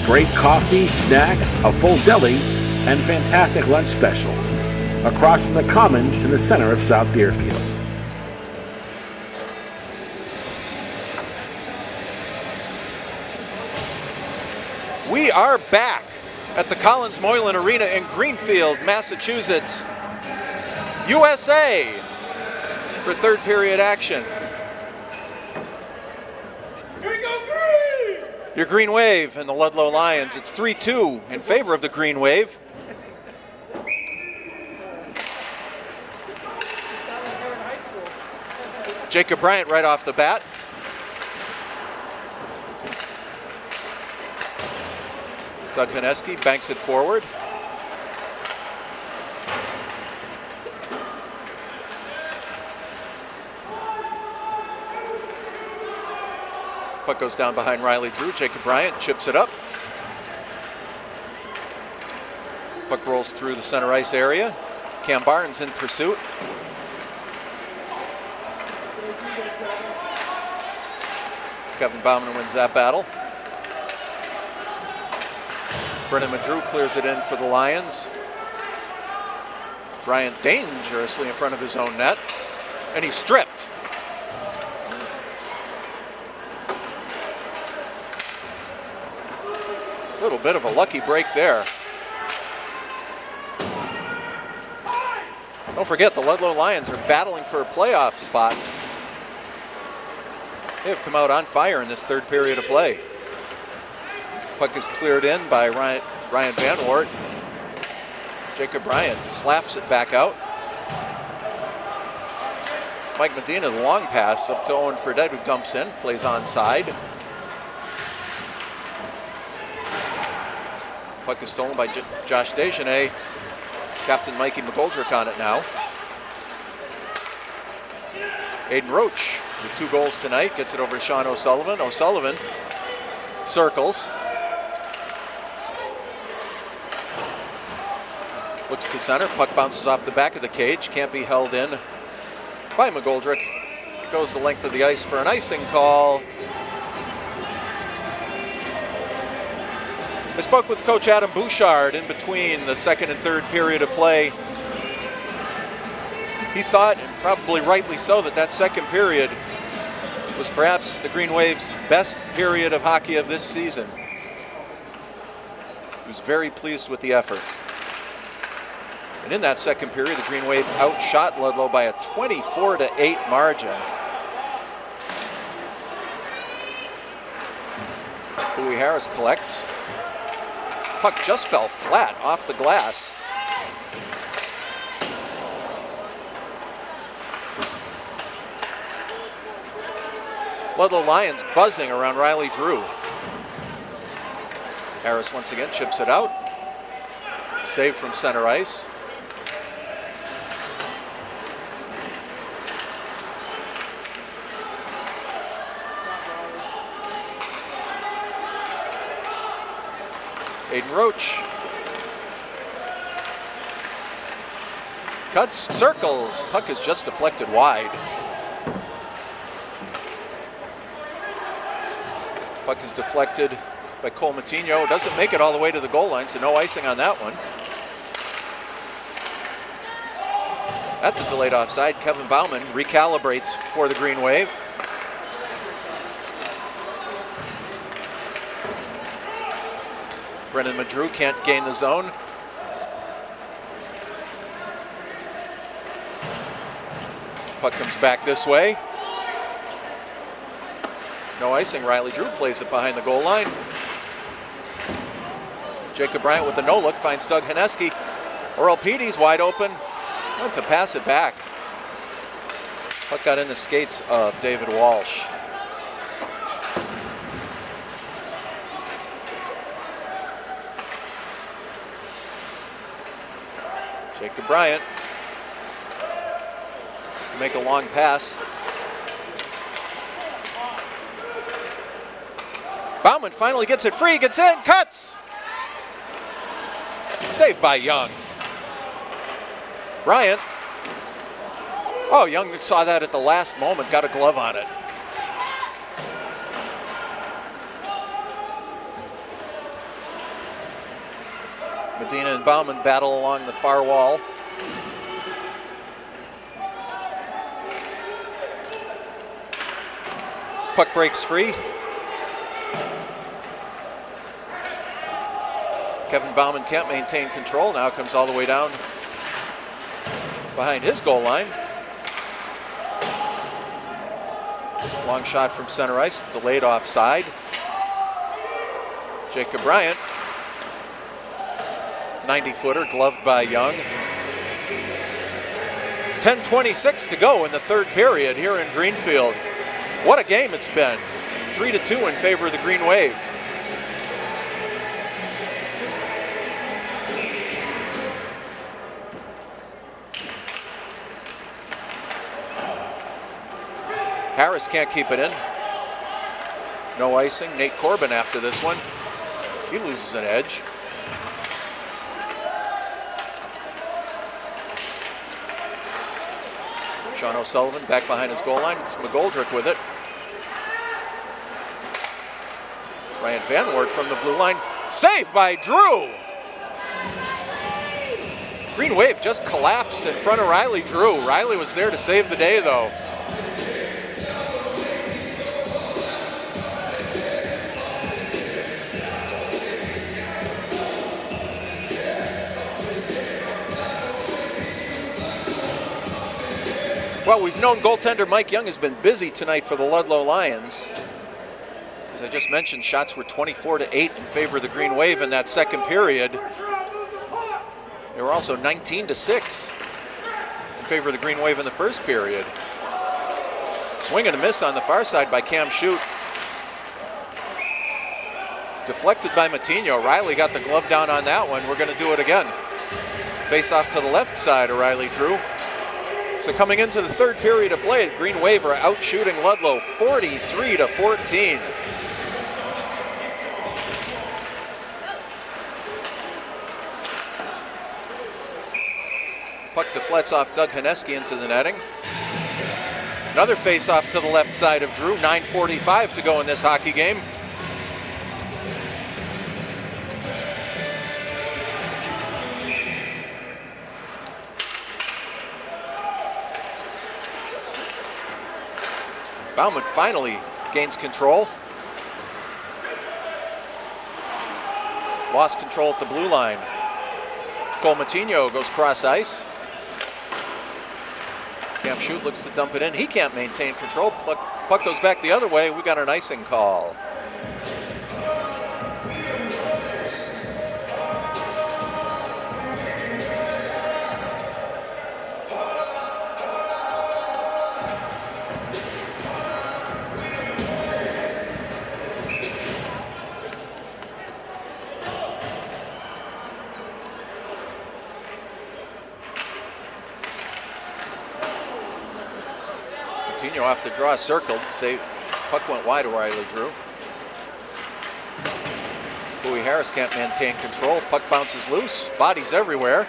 Great coffee, snacks, a full deli, and fantastic lunch specials. Across from the Common in the center of South Deerfield. We are back at the Collins Moylan Arena in Greenfield, Massachusetts, USA, for third period action. Here we go, Green! Your Green Wave and the Ludlow Lions. It's 3-2 in favor of the Green Wave. Jacob Bryant right off the bat. Doug Haneski banks it forward. Puck goes down behind Riley Drew. Jacob Bryant chips it up. Puck rolls through the center ice area. Cam Barnes in pursuit. Kevin Bauman wins that battle. Brennan Madrew clears it in for the Lions. Bryant dangerously in front of his own net. And he's stripped. A little bit of a lucky break there. Don't forget, the Ludlow Lions are battling for a playoff spot. They have come out on fire in this third period of play. Puck is cleared in by Ryan Van Wart. Jacob Bryant slaps it back out. Mike Medina, the long pass up to Owen Fredette, who dumps in, plays onside. Puck is stolen by Josh Dejanay. Captain Mikey McGoldrick on it now. Aiden Roach with 2 goals tonight, gets it over to Sean O'Sullivan. O'Sullivan circles. Looks to center, puck bounces off the back of the cage, can't be held in by McGoldrick. Goes the length of the ice for an icing call. I spoke with Coach Adam Bouchard in between the second and third period of play. He thought, and probably rightly so, that second period was perhaps the Green Wave's best period of hockey of this season. He was very pleased with the effort. And in that second period, the Green Wave outshot Ludlow by a 24-8 margin. Louis Harris collects. Puck just fell flat off the glass. Ludlow Lions buzzing around Riley Drew. Harris once again chips it out. Save from center ice. Aiden Roach. Cuts, circles. Puck is just deflected wide. Puck is deflected by Cole Matinho. Doesn't make it all the way to the goal line, so no icing on that one. That's a delayed offside. Kevin Bauman recalibrates for the Green Wave. Brennan Madrew can't gain the zone. Puck comes back this way. No icing. Riley Drew plays it behind the goal line. Jacob Bryant with the no-look finds Doug Haneski. Earl Petey's wide open. Went to pass it back. Puck got in the skates of David Walsh. Jacob Bryant to make a long pass. Bauman finally gets it free, gets in, cuts! Saved by Young. Bryant. Oh, Young saw that at the last moment, got a glove on it. Medina and Bauman battle along the far wall. Puck breaks free. Kevin Bauman can't maintain control. Now comes all the way down behind his goal line. Long shot from center ice, delayed offside. Jacob Bryant, 90-footer, gloved by Young. 10:26 to go in the third period here in Greenfield. What a game it's been. 3-2 in favor of the Green Wave. Harris can't keep it in. No icing. Nate Corbin after this one. He loses an edge. Sean O'Sullivan back behind his goal line. It's McGoldrick with it. Ryan Van Wert from the blue line. Saved by Drew. Green Wave just collapsed in front of Riley Drew. Riley was there to save the day, though. Well, we've known goaltender Mike Young has been busy tonight for the Ludlow Lions. As I just mentioned, shots were 24-8 in favor of the Green Wave in that second period. They were also 19-6 in favor of the Green Wave in the first period. Swing and a miss on the far side by Cam Shute. Deflected by Matinho. Riley got the glove down on that one. We're going to do it again. Face off to the left side of Riley Drew. So coming into the third period of play, the Green Wave are out shooting Ludlow 43-14. Puck deflects off Doug Haneski into the netting. Another face-off to the left side of Drew. 9:45 to go in this hockey game. Bauman finally gains control. Lost control at the blue line. Cole Matinho goes cross ice. Cam Shute looks to dump it in. He can't maintain control. Puck goes back the other way. We got an icing call. off the draw, circled. Say, puck went wide to Riley Drew. Bowie Harris can't maintain control. Puck bounces loose. Bodies everywhere.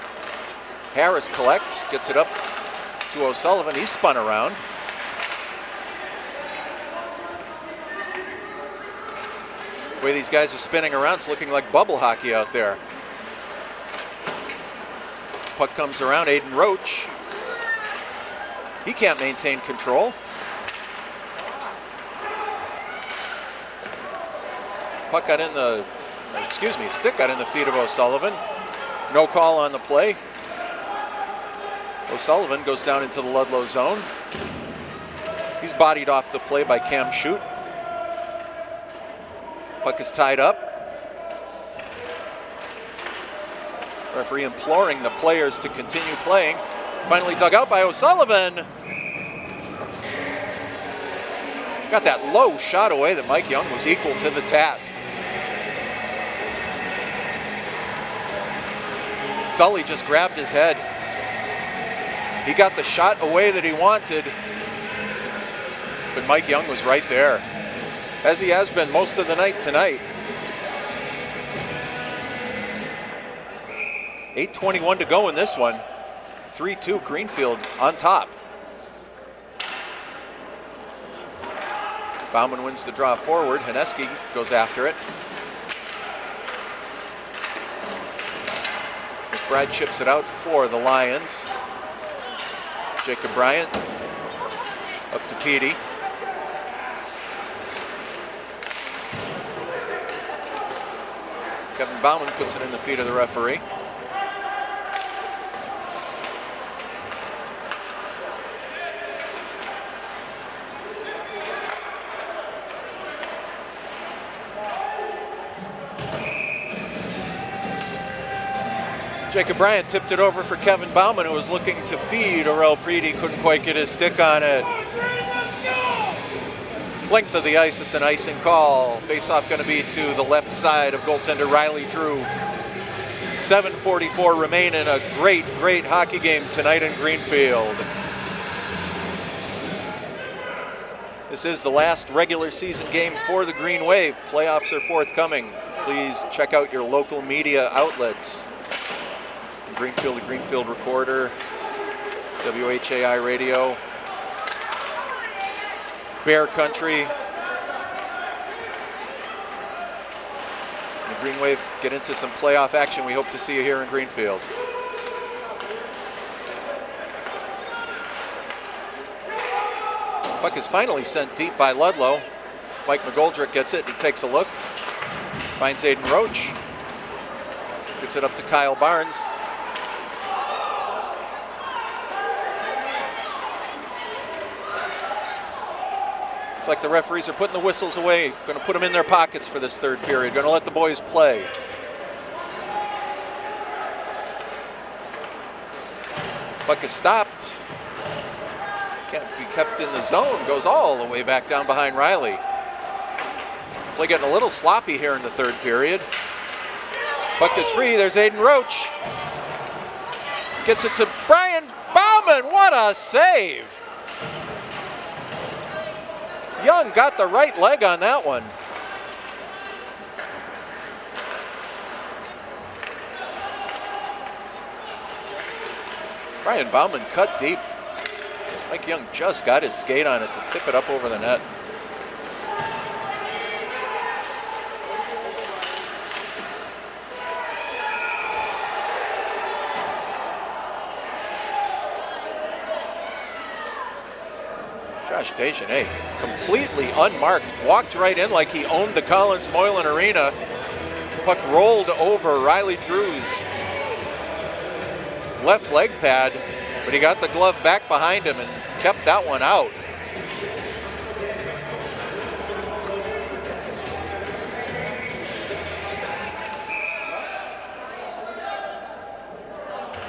Harris collects, gets it up to O'Sullivan. He's spun around. The way these guys are spinning around, it's looking like bubble hockey out there. Puck comes around, Aiden Roach. He can't maintain control. Puck got in the, stick got in the feet of O'Sullivan. No call on the play. O'Sullivan goes down into the Ludlow zone. He's bodied off the play by Cam Shute. Puck is tied up. Referee imploring the players to continue playing. Finally dug out by O'Sullivan. Got that low shot away that Mike Young was equal to the task. Sully just grabbed his head. He got the shot away that he wanted, but Mike Young was right there, as he has been most of the night tonight. 8:21 to go in this one. 3-2 Greenfield on top. Bauman wins the draw forward. Haneski goes after it. McBride chips it out for the Lions. Jacob Bryant up to Petey. Kevin Bauman puts it in the feet of the referee. Jacob Bryant tipped it over for Kevin Bauman, who was looking to feed Orel Preedy. Couldn't quite get his stick on it. Length of the ice, it's an icing call. Face-off going to be to the left side of goaltender Riley Drew. 7:44 remain in a great, great hockey game tonight in Greenfield. This is the last regular season game for the Green Wave. Playoffs are forthcoming. Please check out your local media outlets. Greenfield, the Greenfield Recorder, WHAI Radio, Bear Country. The Green Wave get into some playoff action. We hope to see you here in Greenfield. Puck is finally sent deep by Ludlow. Mike McGoldrick gets it. He takes a look, finds Aiden Roach, gets it up to Kyle Barnes. Looks like the referees are putting the whistles away. Going to put them in their pockets for this third period. Going to let the boys play. Puck is stopped. Can't be kept in the zone. Goes all the way back down behind Riley. Play getting a little sloppy here in the third period. Puck is free. There's Aiden Roach. Gets it to Brian Bauman. What a save! Young got the right leg on that one. Brian Bauman cut deep. Mike Young just got his skate on it to tip it up over the net. Josh Deschanel, completely unmarked, walked right in like he owned the Collins Moylan Arena. Puck rolled over Riley Drew's left leg pad, but he got the glove back behind him and kept that one out.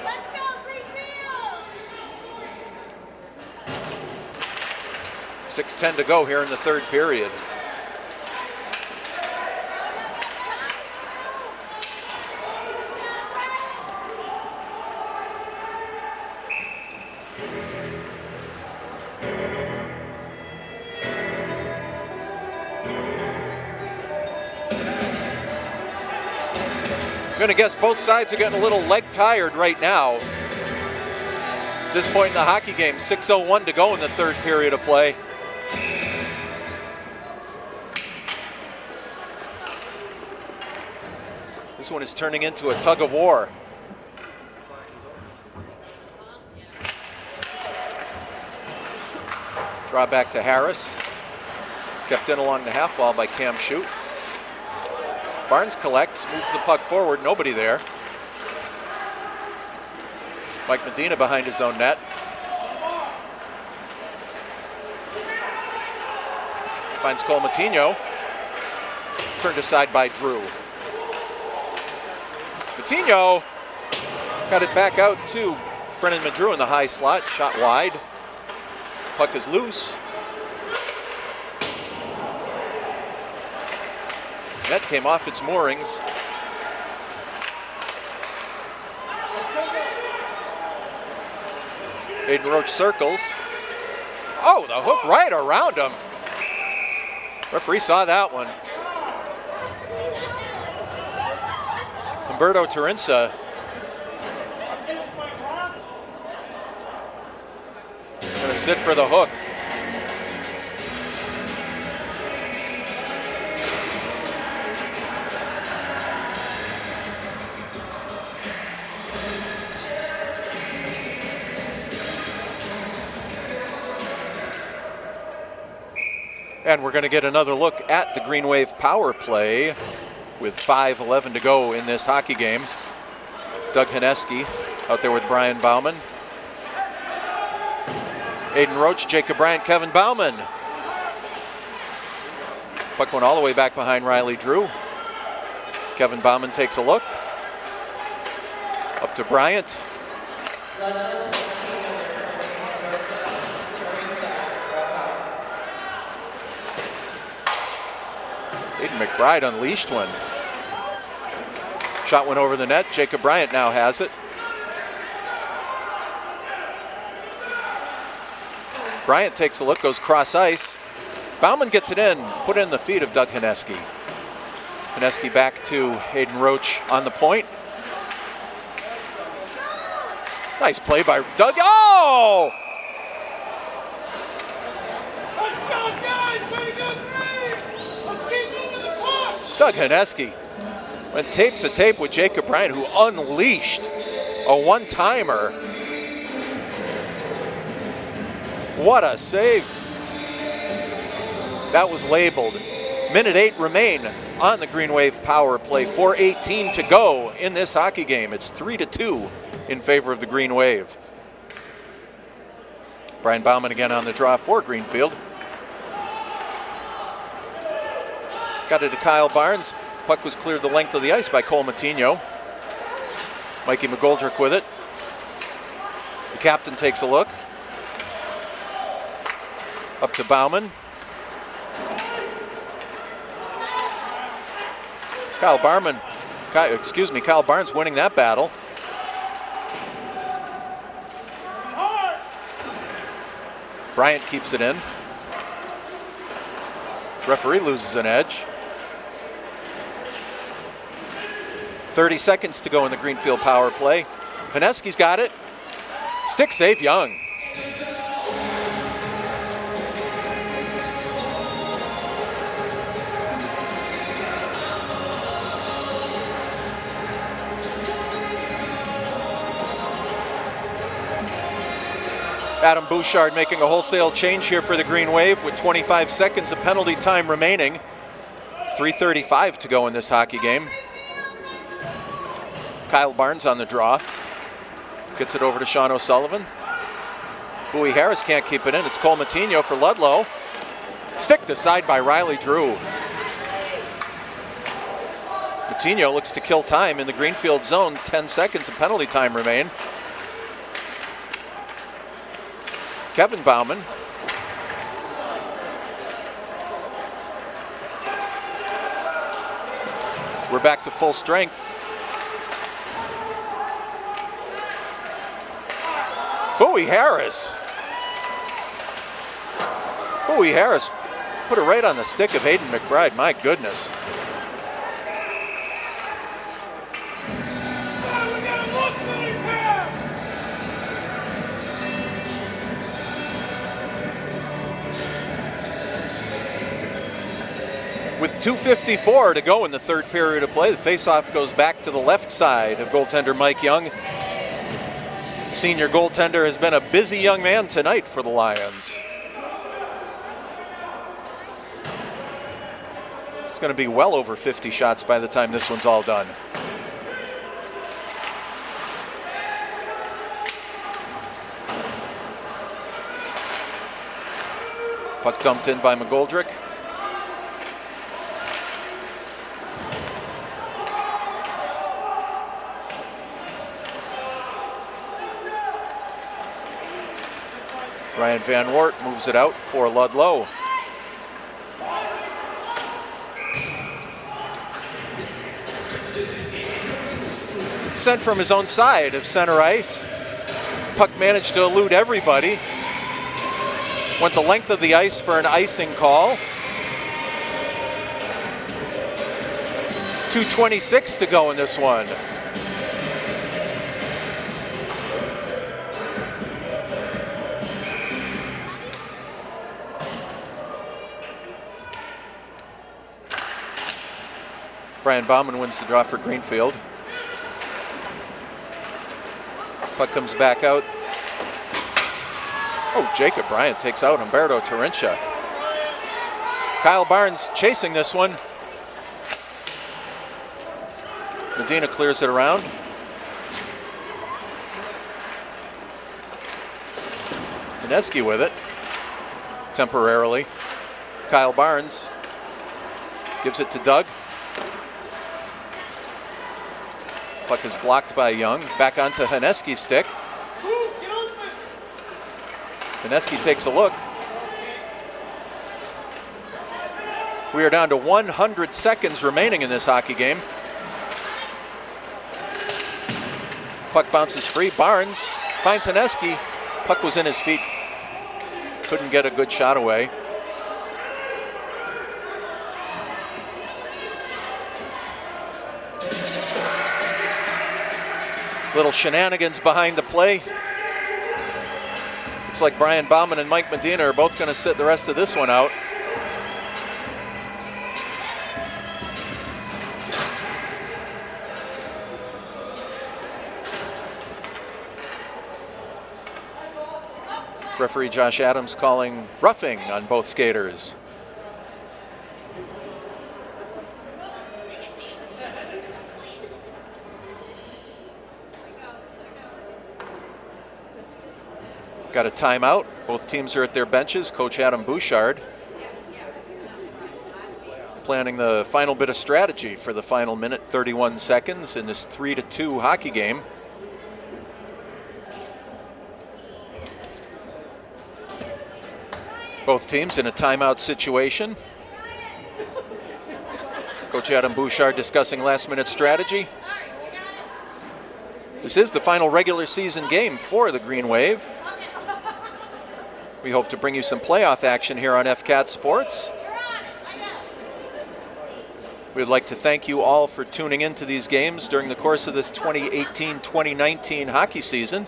Let's go, Greenfield! 6:10 to go here in the third period. I'm going to guess both sides are getting a little leg tired right now. At this point in the hockey game, 6:01 to go in the third period of play. This one is turning into a tug of war. Draw back to Harris. Kept in along the half wall by Cam Shute. Barnes collects, moves the puck forward, nobody there. Mike Medina behind his own net. Finds Cole Matinho. Turned aside by Drew. Matinho got it back out to Brennan Madrew in the high slot, shot wide. Puck is loose. Net came off its moorings. Aiden Roach circles. Oh, the hook right around him. Referee saw that one. Humberto Turinsa gonna sit for the hook. And we're going to get another look at the Green Wave power play with 5:11 to go in this hockey game. Doug Haneski out there with Brian Bauman. Aiden Roach, Jacob Bryant, Kevin Bauman. Puck went all the way back behind Riley Drew. Kevin Bauman takes a look. Up to Bryant. Aiden McBride unleashed one. Shot went over the net. Jacob Bryant now has it. Bryant takes a look, goes cross ice. Bauman gets it in, put it in the feet of Doug Haneski. Haneski back to Aiden Roach on the point. Nice play by Doug. Oh! Let's go, guys! Way to go, Green! Let's keep moving the puck! Doug Haneski went tape to tape with Jacob Bryant, who unleashed a one-timer. What a save. That was labeled. Minute 8 remain on the Green Wave power play. 4:18 to go in this hockey game. It's 3-2 in favor of the Green Wave. Brian Bauman again on the draw for Greenfield. Got it to Kyle Barnes. Puck was cleared the length of the ice by Cole Matinho. Mikey McGoldrick with it. The captain takes a look. Up to Bauman. Kyle Barnes winning that battle. Bryant keeps it in. Referee loses an edge. 30 seconds to go in the Greenfield power play. Haneski's got it. Stick save Young. Adam Bouchard making a wholesale change here for the Green Wave with 25 seconds of penalty time remaining. 3:35 to go in this hockey game. Kyle Barnes on the draw. Gets it over to Sean O'Sullivan. Bowie Harris can't keep it in. It's Cole Matinho for Ludlow. Sticked aside by Riley Drew. Matinho looks to kill time in the Greenfield zone. 10 seconds of penalty time remain. Kevin Bauman. We're back to full strength. Bowie Harris. Put it right on the stick of Hayden McBride, my goodness. With 2:54 to go in the third period of play, the faceoff goes back to the left side of goaltender Mike Young. Senior goaltender has been a busy young man tonight for the Lions. It's going to be well over 50 shots by the time this one's all done. Puck dumped in by McGoldrick. Ryan Van Wart moves it out for Ludlow. Sent from his own side of center ice. Puck managed to elude everybody. Went the length of the ice for an icing call. 2:26 to go in this one. Brian Bauman wins the draw for Greenfield. Puck comes back out. Oh, Jacob Bryant takes out Humberto Terentia. Kyle Barnes chasing this one. Medina clears it around. Mineski with it, temporarily. Kyle Barnes gives it to Doug. Puck is blocked by Young. Back onto Haneski's stick. Haneski takes a look. We are down to 100 seconds remaining in this hockey game. Puck bounces free. Barnes finds Haneski. Puck was in his feet. Couldn't get a good shot away. Little shenanigans behind the play. Looks like Brian Bauman and Mike Medina are both going to sit the rest of this one out. Referee Josh Adams calling roughing on both skaters. Got a timeout. Both teams are at their benches. Coach Adam Bouchard planning the final bit of strategy for the final minute, 31 seconds in this 3-2 hockey game. Both teams in a timeout situation. Coach Adam Bouchard discussing last minute strategy. This is the final regular season game for the Green Wave. We hope to bring you some playoff action here on FCAT Sports. We'd like to thank you all for tuning into these games during the course of this 2018-2019 hockey season.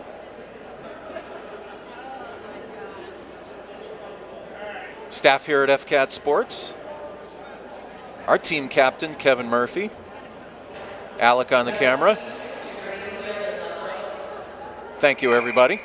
Staff here at FCAT Sports. Our team captain, Kevin Murphy. Alec on the camera. Thank you, everybody.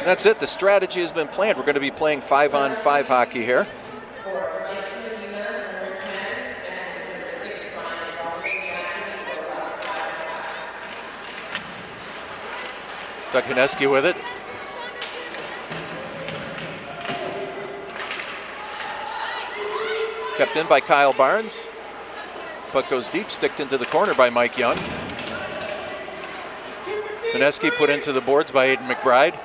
That's it. The strategy has been planned. We're going to be playing 5-on-5 hockey here. Doug Haneski with it. Kept in by Kyle Barnes. Puck goes deep, sticked into the corner by Mike Young. Mineski put into the boards by Aiden McBride.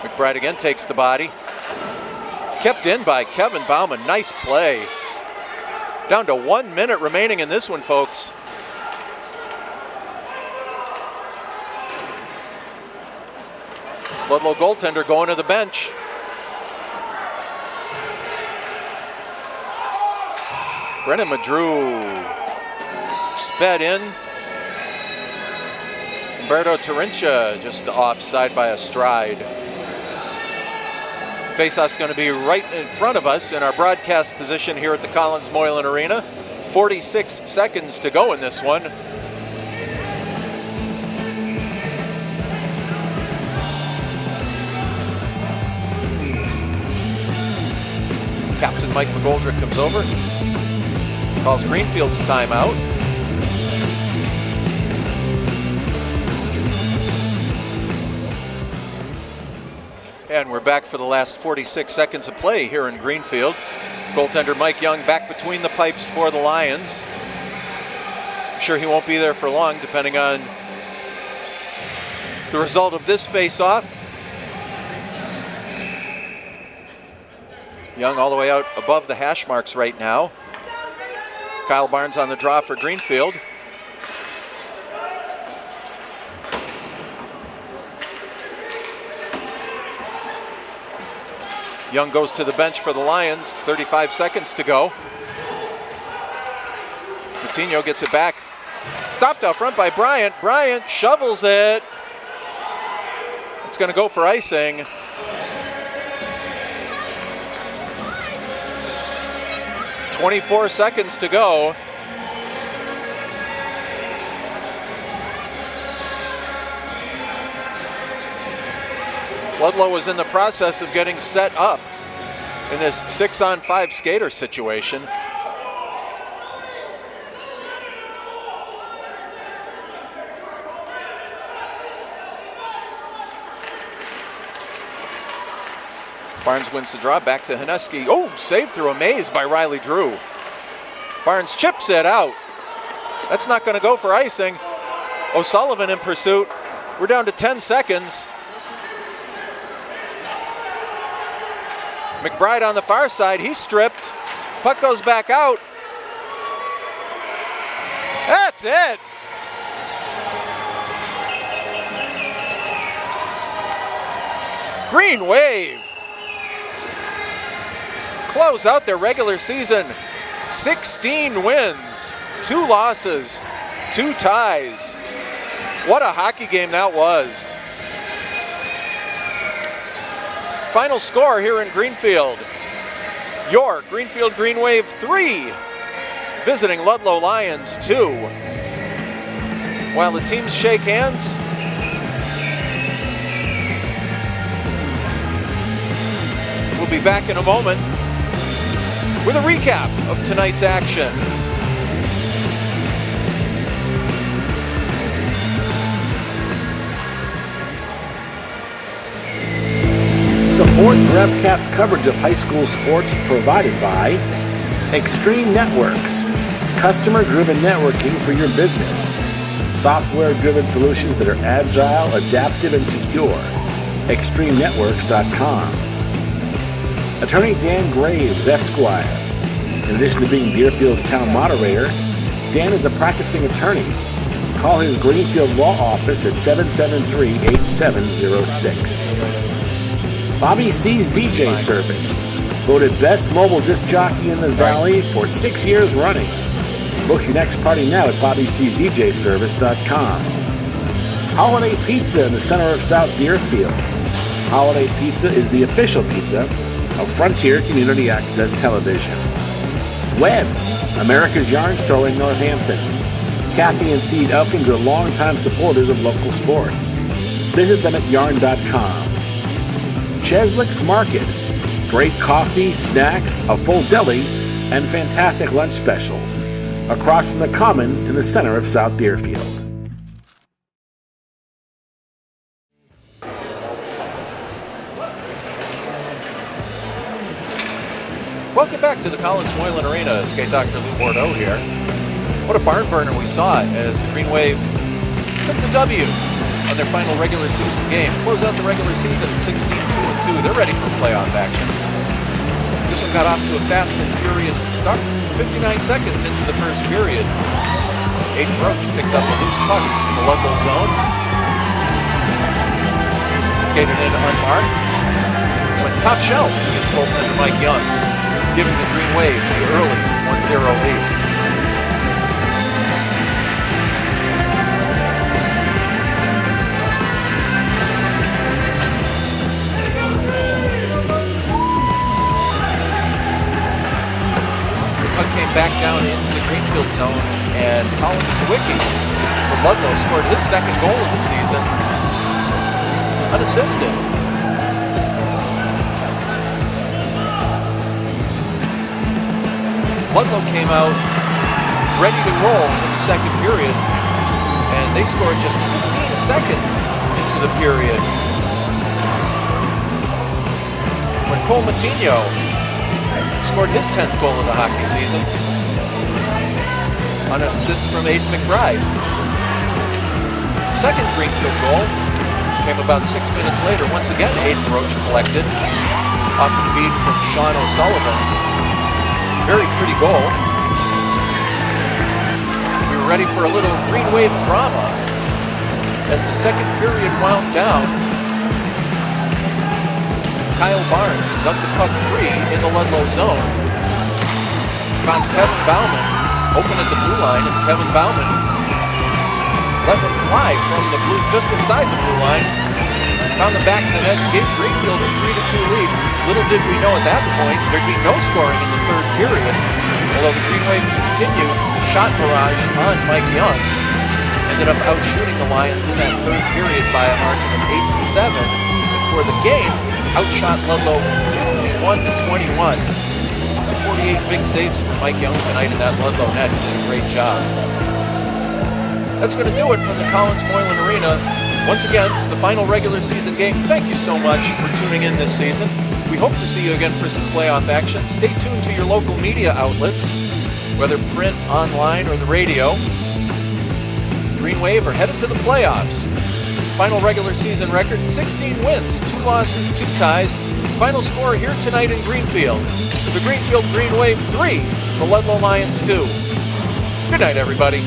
McBride again takes the body. Kept in by Kevin Bauman. Nice play. Down to 1 minute remaining in this one, folks. Ludlow goaltender going to the bench. Brennan Madrew sped in. Humberto Terentia just offside by a stride. Faceoff's going to be right in front of us in our broadcast position here at the Collins Moylan Arena. 46 seconds to go in this one. Captain Mike McGoldrick comes over, calls Greenfield's timeout. And we're back for the last 46 seconds of play here in Greenfield. Goaltender Mike Young back between the pipes for the Lions. I'm sure he won't be there for long, depending on the result of this face-off. Young all the way out above the hash marks right now. Kyle Barnes on the draw for Greenfield. Young goes to the bench for the Lions, 35 seconds to go. Coutinho gets it back. Stopped out front by Bryant. Bryant shovels it. It's going to go for icing. .24 seconds to go. Ludlow was in the process of getting set up in this 6-on-5 skater situation. Barnes wins the draw, back to Hineski. Oh, saved through a maze by Riley Drew. Barnes chips it out. That's not going to go for icing. O'Sullivan in pursuit. We're down to 10 seconds. McBride on the far side, he's stripped. Puck goes back out. That's it. Green Wave close out their regular season. 16 wins, 2 losses, 2 ties. What a hockey game that was. Final score here in Greenfield. Your Greenfield Green Wave 3, visiting Ludlow Lions 2. While the teams shake hands, we'll be back in a moment with a recap of tonight's action. Support for FCAT's coverage of high school sports provided by Extreme Networks, customer-driven networking for your business. Software-driven solutions that are agile, adaptive, and secure. ExtremeNetworks.com. Attorney Dan Graves, Esquire. In addition to being Deerfield's town moderator, Dan is a practicing attorney. Call his Greenfield Law Office at 773-8706. Bobby C's DJ Service, voted best mobile disc jockey in the Valley for 6 years running. Book your next party now at BobbyC'sDJService.com. Holiday Pizza in the center of South Deerfield. Holiday Pizza is the official pizza of Frontier Community Access Television. Webb's, America's yarn store in Northampton. Kathy and Steve Elkins are longtime supporters of local sports. Visit them at yarn.com. Cheslick's Market. Great coffee, snacks, a full deli, and fantastic lunch specials. Across from the Common in the center of South Deerfield. Welcome back to the Collins Moylan Arena. Skate Dr. Lou Bordeaux here. What a barn burner we saw as the Green Wave took the W on their final regular season game. Close out the regular season at 16-2-2. They're ready for playoff action. This one got off to a fast and furious start. 59 seconds into the first period. Aiden Roach picked up a loose puck in the Ludlow zone. Skated in unmarked. Went top shelf against goaltender Mike Young, giving the Green Wave the early 1-0 lead. Came back down into the Greenfield zone, and Colin Sawicki from Ludlow scored his second goal of the season, unassisted. Ludlow came out ready to roll in the second period, and they scored just 15 seconds into the period when Cole Matinho scored his 10th goal of the hockey season on an assist from Aiden McBride. The second Greenfield goal came about 6 minutes later. Once again, Aiden Roach collected off a feed from Sean O'Sullivan. Very pretty goal. We were ready for a little Green Wave drama as the second period wound down. Kyle Barnes dug the puck free in the Ludlow zone. Found Kevin Bauman open at the blue line, and Kevin Bauman let one fly from the blue, just inside the blue line. Found the back of the net, gave Greenfield a 3-2 lead. Little did we know at that point there'd be no scoring in the third period, although the Green Wave continued the shot barrage on Mike Young. Ended up outshooting the Lions in that third period by a margin of 8-7. And for the game, outshot Ludlow 51-21. 48 big saves for Mike Young tonight in that Ludlow net. He did a great job. That's going to do it from the Collins Moylan Arena. Once again, it's the final regular season game. Thank you so much for tuning in this season. We hope to see you again for some playoff action. Stay tuned to your local media outlets, whether print, online, or the radio. Green Wave are headed to the playoffs. Final regular season record, 16 wins, 2 losses, 2 ties. Final score here tonight in Greenfield. The Greenfield Green Wave 3, the Ludlow Lions 2. Good night, everybody.